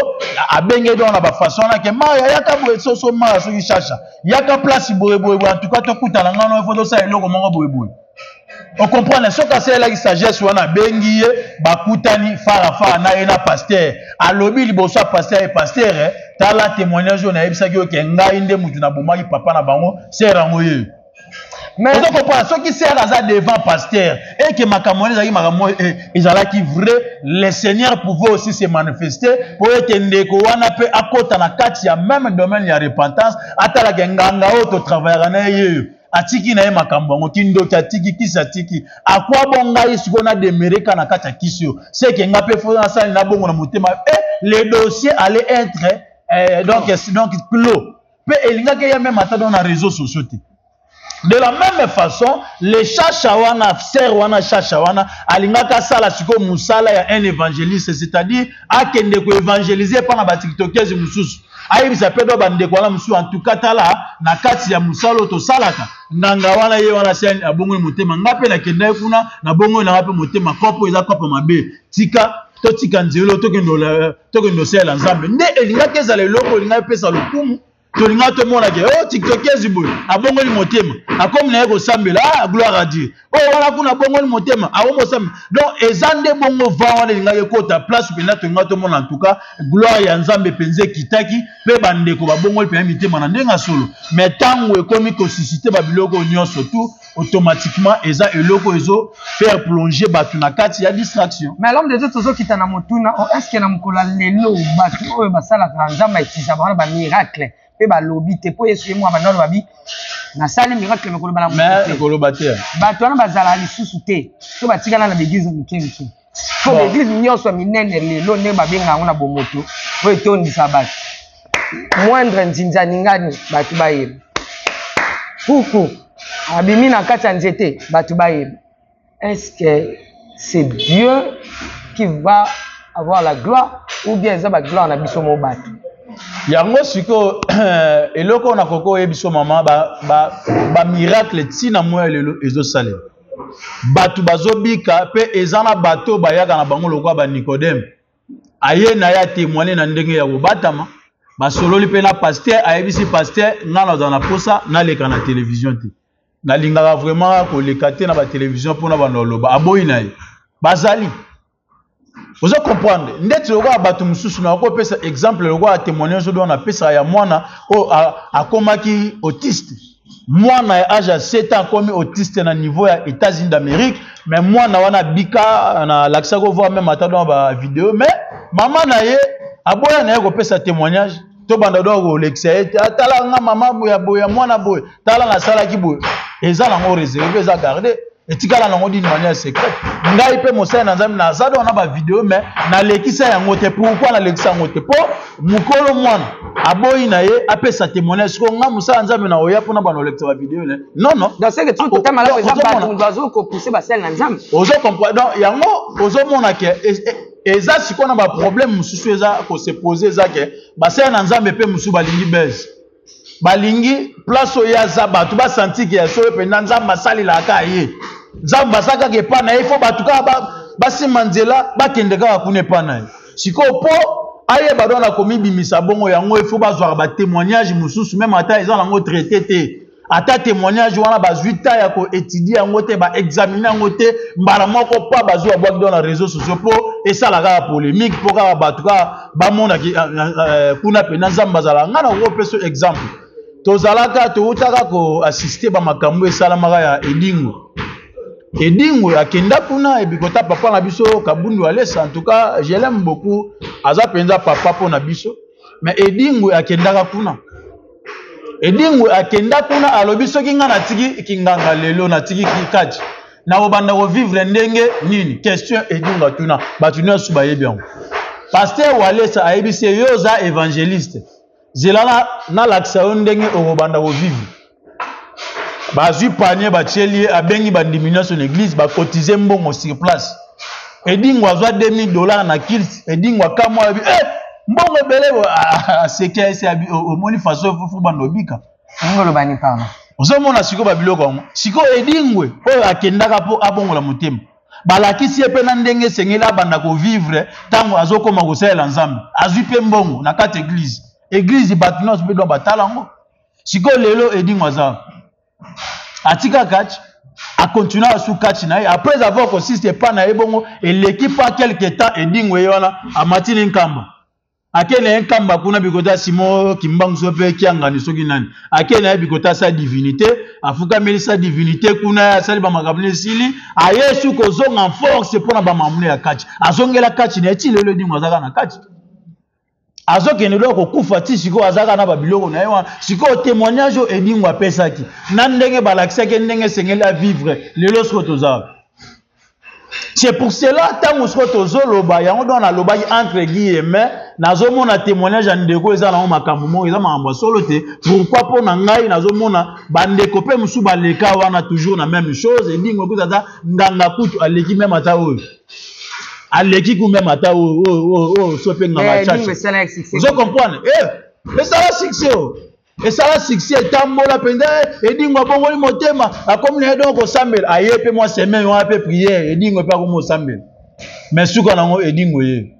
abenge do na ba façon na ke maya yaka boye soso maya soki chacha yaka place boye en tout cas to kutana ngano il faut to sa eloko mongo boye on comprend ce que c'est la sagesse wana bengi bakutani fara na ena pasteur alobi liboso pasteur et pasteur tala témoignage na ebisaki o ke ngai nde mutu na bomaki papa na bango serango ye mais on comprend ce qui sert à ça devant pasteur et que makamoni zaki makamo ezalaki vrai le Seigneur pouvait aussi se manifester pour être ndeko wana pe akota na kati ya même domaine ya repentance atala ke nganga o to travailler na ye atiki na ye makambo ngo kindo atiki kisa tiki akwa bonga isiko na demereka na kati ya kisio c'est que ngape fo na sali na bongo na motema le dossier allait être donc clos pe elinga ke ya même ata dans na réseaux sociaux. De la même façon, les chachawana, serwana, chachawana, alingaka sala siko musala ya un évangéliste, c'est-à-dire a kende ko évangéliser par na batiktokezi mususu. Ayi ça peut do bande ko la musu en tout cas tala na kati ya musalo to salaka. Nganga wana ye wana sen abongo motema ngape na kende kuna na bongo na ngape motema kopo eza kopo mabe. Tika to tika nzelo to kendo sela nzambe. Nde elingaka ezala loko linga pesa lokumu. Tolinga to mona ke tiktokezi boy abongoli motema akomi na yeko sambela gloire à Dieu wana kuna bongoli motema awomo sambela donc ezande bongo va wana linga yekota place pena tolinga to mona en tout cas gloire ya nzambe penze kitaki pe bandeko babongoli pena mitema na ndenga solo mais tango ekomi ko susciter babiloko nyonso tout automatiquement eza eloko ezo faire plonger batu na kati ya distraction. Mais l'homme de Dieu tozo kita na motuna est-ce que na mukola lelo batu oyo basala nzamba itisa bana ba miracle pe ba lobby te po yesu moi bandolo babi na sali miracle me koloba la mais koloba te bato wana bazala lisusu te to batikana na l'église mike po l'église nyonso minene lelo ne babenga ngona bomoto po etondisa bato moindre nzinza ningani bato bayeba puku abimi na kati ya nzete bato bayeba. Est-ce que c'est Dieu qui va avoir la gloire ou bien ça va gloire na biso mo bato yango siko eloko na koko ebiso mama ba miracle tina moya lelo ezo sale batu bazobika pe ezana bato bayaka na bango lokwa ba Nicodème aye na ya témoigner na ndenge ya kobatama basololi pe na pasteur ayebisi pasteur ngana dans la posa na leka na télévision te na lingaka vraiment ko leka te na ba télévision pona ba noloba aboyi na ye bazali vous comprendre ndeti lokwa bato mususu na ko pesa exemple lokwa témoignage do na pesa ya mwana o akomaki autiste mwana ya âge à 7 ans comme autiste na niveau ya États-Unis d'Amérique mais mwana wana bika na laksa ko voir même ata dans ba vidéo mais maman na ye aboya na ye ko pesa témoignage to banda do ko lexa tala nga mama boya mwana boya tala na sala ki boya eza na ngo réservé eza garder etikala na ngo d'une manière secrète ngai pe mosala na nzambe na zado na ba vidéo mais na lekisa yango te pourquoi na lekisa yango te po mukolo mwana aboyi na ye apesa témoignage ko nga mosala nzambe na oya pona ba lekisa ba vidéo non dans ce que tu tout mal exemple on doit ko pousser ba sel na nzambe ozo comprendre donc yango ozo mona ke eza sikona ba problème mususu eza ko se poser eza ke ba sel na nzambe pe musu balingi base balingi place oya za bato ba senti ke so pe nzambe basali la ka ye nzambe basaka ke pa na ye fo bato ka ba simanzela ba kende ka kuna pa na ye siko po aye ba dona komi bimisa bongo yango il faut bazwa ba témoignage mususu même ata eza nango traité te ata témoignage wana ba 8 ans ya ko étudier yango te ba examiner yango te mbala moko pa bazwa bwa dans les réseaux sociaux po et ça la ka polémique po ka bato ka ba mona ki kuna pe nzambe bazala ngana ko peso exemple tozalaka toutaka ko assister ba makambo esalamaka ya Edingo akenda kuna ebikota papa na biso Kabundu Alessa en tout cas je l'aime beaucoup aza penza papa po na biso mais Edingo akendaka kuna alobi soki nga na tiki kinganga lelo na tiki kikachi na obanda ko vivre ndenge nini question Edingo tuna batuna suba yebiango pasteur Walesa ayebise yo za évangéliste zelala na laksa ndenge okobanda ko vivre bazui panier bacheli abengi bandiminution église ba cotiser mbongo sur place Edingo azwa $2000 na kills Edingo akamwa mbongo ebele sekese abi omoni faso fufu bandobika ngolo bani pala ozomona siko babiloko siko Edingo oyo akendaka po abongola motema balakisi pe na ndenge sengela banda ko vivre tango azokoma kosala nzambe azui pe mbongo na kati église batinos pe do batalango siko lelo Edingo aza atika catch a continuer à sous catch na après avoir consisté pas na ebongo et l'équipe a quelque temps Edingo yona a matini nkamba akene nkamba kuna bikota simo kimbangu sope kiangani soki nani akene bikota sa divinité afuka melisa divinité kuna sali ba makabune sili a Yesu ko zonga en force pour na ba mamune ya catch azongela catch na eti lelo Edingo azaka na catch azokende loko kufa ti siko azaka na babiloko na yewa siko témoignage Edingo apesaki na ndenge balakisaki ndenge sengela vivre lelo siko tozala c'est pour cela tango siko tozoloba yango don na lobaki entre guillemets nazomona témoignage ya ndeko eza na makambo mo eza makambo solo te pourquoi po na ngai nazomona bandeko pe musu baleka wana toujours na même chose Edingo kutata nganga kutu aleki même ata oyo aleki ku même ata sope nganga chacha vous comprenez et ça va succès et ça va succès tambola penda Edingo bongoli motema akomi na donc osambela ayepe moi semaine on peut prier Edingo pa ko mo sambela mais suka nango Edingo ye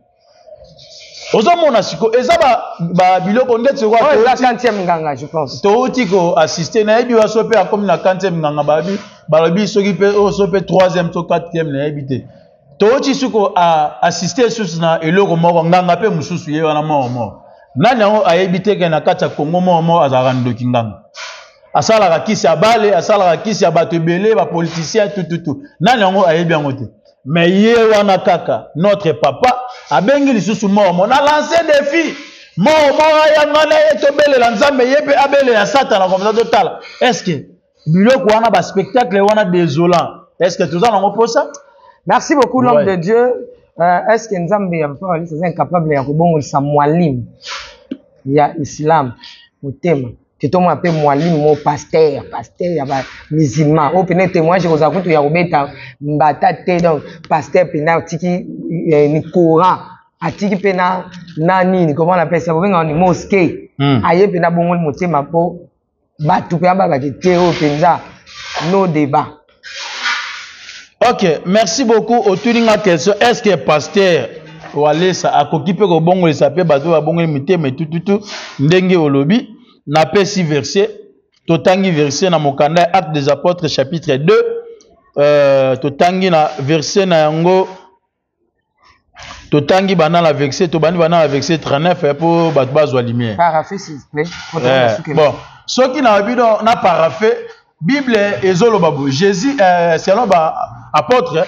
ozomona siko eza ba biloko ndetse kwa la 40e nganga je pense to tiko assister na yebi wa sope akomi na 40e nganga babi soki pe sope 3e to 4e na yebite Tochi suko a assister susu na eloko moko nganga pe mususu ye wana mo nani yango ayebite ke na kati ya Kongo mo azaka ndoki nganga asala kisi abale asala kisi abato belé ba politicien tout nani yango ayebi yango te mais ye wana kaka notre papa abengi lisusu mo na lancer défi mo ya ngana etobele la nzambe yepe abele ya satana comme ça total est-ce que biloko wana ba spectacle wana désolant est-ce que tout ça nango posa. Merci beaucoup, l'homme de Dieu. Est-ce que Nzambe est incapable de faire mwalim? Il y a islam, au thème. Que tout le monde appelle mwalim, mon pasteur, il y a musulman. Au péné témoin, je vous avoue, il y a Robeta Mbatate, donc pasteur, pena, tiki, ni Coran, a tiki pena, nani, comment on appelle ça? Vous venez en mosquée. Aïe, pena, bon, mon thème, po, batu, pena, théo, penza, nos débats. Ok, merci beaucoup. Au question, est-ce que pasteur walesa akoki pe ko bongo esape bato ba bongo mitema tututu ndenge olobi na pesi verset totangi verset na mokanda Actes des Apôtres chapitre 2 totangi na verset na yango totangi bana la verset to bani bana la verset 39 pour bato bazwa lumière parafé s'il vous plaît bon soki na bido na parafé Bible ezoloba bo Jésus selon ba apôtre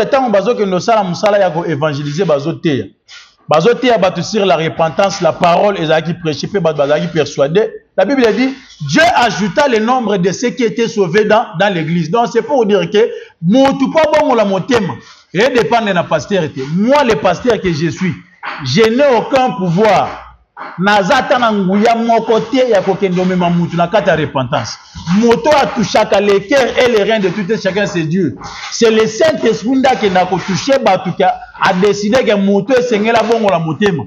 tant bazo que nos sala musala ya ko évangéliser bazoteya bato sur la repentance la parole ezaki prêcher pe bato bazaki persuader. La Bible dit Dieu ajouta le nombre de ceux qui étaient sauvés dans l'église. Donc c'est pour dire que mutu pa bongo la motema et dépendre na pasteur. Moi le pasteur que je suis, je n'ai aucun pouvoir. Nazata na nguya moko te ya kokendo mema mutu na kata repentance. Moto a touché le cœur et les reins de tout et chacun c'est Dieu. C'est le Saint-Esprit qui n'a ko touché batu a décidé que moto esengela bongo la motema.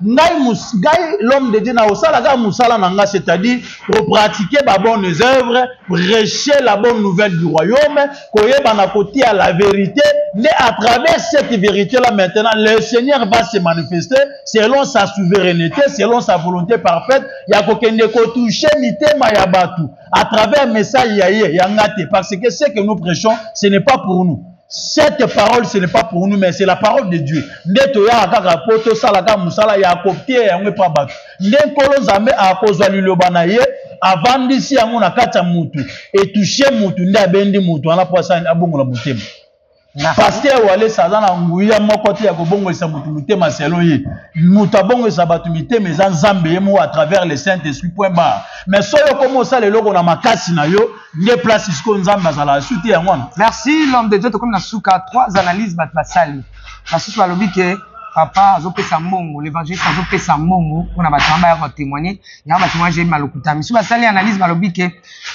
Ngai l'homme de Dieu na osala ga musala nanga, c'est-à-dire pour pratiquer ba bonnes œuvres, prêcher la bonne nouvelle du royaume, koyeba na koti à la vérité, mais à travers cette vérité là maintenant le Seigneur va se manifester selon sa souveraineté, selon sa volonté parfaite. Ya kokende ko toucher mitema ya batu à travers message ya ngate, parce que ce que nous prêchons ce n'est pas pour nous. Cette parole, ce n'est pas pour nous, mais c'est la parole de Dieu. Ndeto ya kaka poto salaka musala ya kopie ya ngwe pa batu. Ndekolo nzambe akozwa liloba na ye avandisi yango na kata mutu et toucher mutu nda bendi mutu ana poisa abongola mutema. Pasteur wale sazana nguya moko te ya kobongolisa mutu mutema selon ye. Mutu abongolisa batu mitema eza nzambe yemo à travers le Saint-Esprit point barre. Mais soyo komo sala eloko na makasi na yo nde place isko nzambe azala suti ya ngwana. Merci l'homme de Dieu to comme na suka trois analyses bat basali. Na suka lobi ke papa azopesa mbongo, l'évangéliste azopesa mbongo pour na batamba ya témoigner. Ya ba témoigner j'ai malokuta. Misu basali analyse balobi ke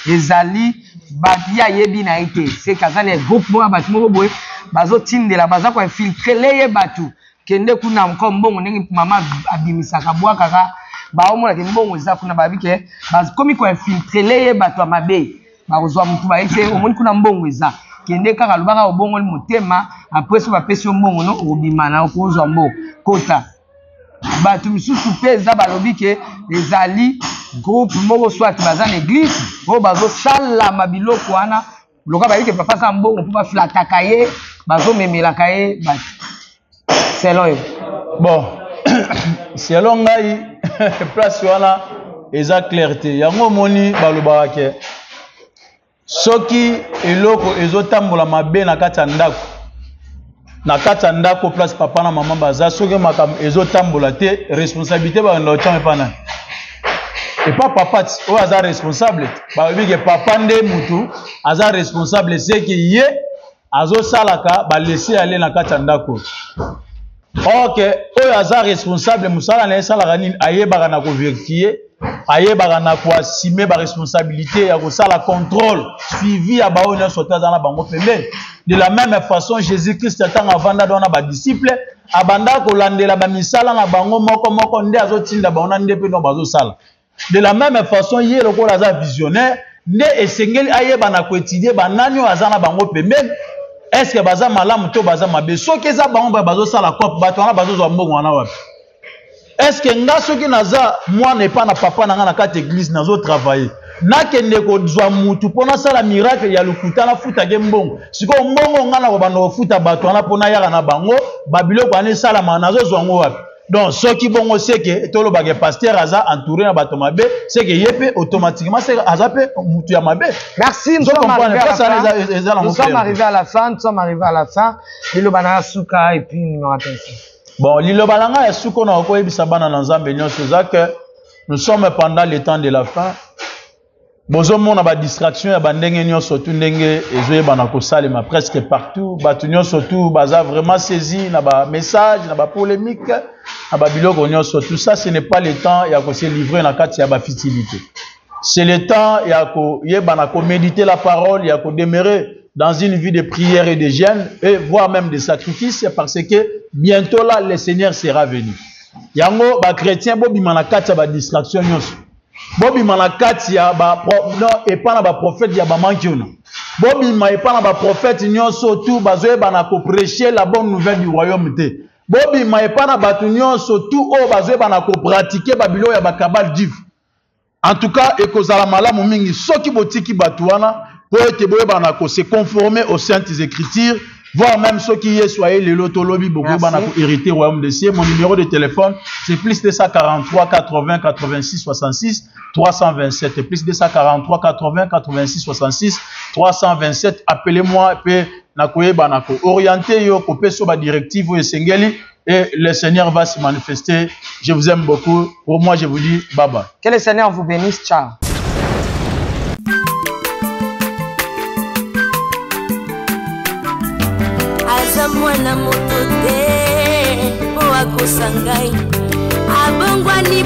ezali batia yebi na été. C'est kazali groupe mo ba timo boye bazo tindela baza ko infiltrer leye batu. Kende kuna mbongo ndenge mama abimisaka bwa kaka ba omona ke mbongo za kuna babi ke baz komi ko infiltrer leye batu amabe. Ba kozwa mutu ba ese omoni kuna mbongo eza. Kende kaka lubaka obongo motema après so ba pesi mbongo no obimana okozwa mbongo kota. Batu misusu peza balobi ke ezali groupe moko soit baza l'église o bazo sala mabiloko wana loka ba yike papa sa mbongo pour ba flataka ye bazo memelaka ye ba selon yo. Bon selon ngai place wana eza clarté yango moni balobaka ke soki eloko ezotambola mabe na kati ya ndako place papa na maman baza soki makambo ezotambola te responsabilité ba ndo tchame pana et pas papa o aza responsable ba bige papa nde mutu aza responsable c'est que ye azo salaka ba laisser aller na kati ya ndako. OK o aza responsable musala na salaka nini ayebaka na ko vérifier ayebaka na ko assumer ba responsabilité ya ko sala contrôle suivi ya ba ona sotaza na bango pembe. De la même façon Jésus-Christ tant avanda dona ba disciple abanda ko landela ba misala na bango moko nde azotinda ba ona nde pe no bazo sala. De la même façon ye lokola aza visionnaire nde esengeli ayeba na ko étudier ba nani azana bango pembe. Est-ce que baza malamu to baza mabe soki eza bango bazo sala cop bato wana bazo zwa mbongo wana wapi? Est-ce que nga soki naza moi n'est pas na papa na nga na kati église nazo travailler nakende ko zwa mutu pona sala miracle ya lukuta na futa ke mbongo siko mbongo nga na ko bana ofuta bato wana pona yaka na bango babiloko ane sala ma nazo zwa ngo wapi? Donc soki bongo seke tolo ba ke pasteur aza entouré na bato mabe c'est que yepé automatiquement c'est aza pe mutu ya mabe. Merci, nous sommes arrivés à la fin. Lilo bana suka et puis numéro attention. Bon, lilo balanga ya suko na ko ebisa bana na nzambe nyonso za que nous sommes pendant le temps de la fin. Bozo mona ba distraction ya bandenge nyonso tu ndenge ezoyeba na ko salema presque partout batu nyonso tu baza vraiment saisi na ba message na ba polémique na ba biloko nyonso tout ça ce n'est pas le temps ya ko se livrer na kati ya ba futilité. C'est le temps ya ko yeba na ko méditer la parole ya ko demeurer dans une vie de prière et de jeûne et voire même de sacrifice parce que bientôt là le Seigneur sera venu. Yango ba chrétien bo bimana kati ya ba distraction nyonso. Bobi manakati ya ba non et pas na ba prophète ya ba mankiona. Bobi ma et pas na ba prophète nyonso tout bazoe bana ko prêcher la bonne nouvelle du royaume te. bobi maepana batunyon surtout o bazwe bana ko pratiquer babilo ya bakabal div. En tout cas, ekozala malamu mingi soki botiki batuana pour ete boye bana ko se conformer aux saintes écritures, voire même ceux qui y soyez les lotolobi beaucoup bana ko hériter royaume des cieux. Mon numéro de téléphone c'est plus 243 80 86 66 327 plus 243 80 86 66 327. Appelez-moi et nakoye bana ko orienter yo ko peso ba directive ou esengeli et le Seigneur va se manifester. Je vous aime beaucoup. Pour moi, je vous dis bye bye. Que le Seigneur vous bénisse. Ciao. Mwana moto te po akosangai abongwani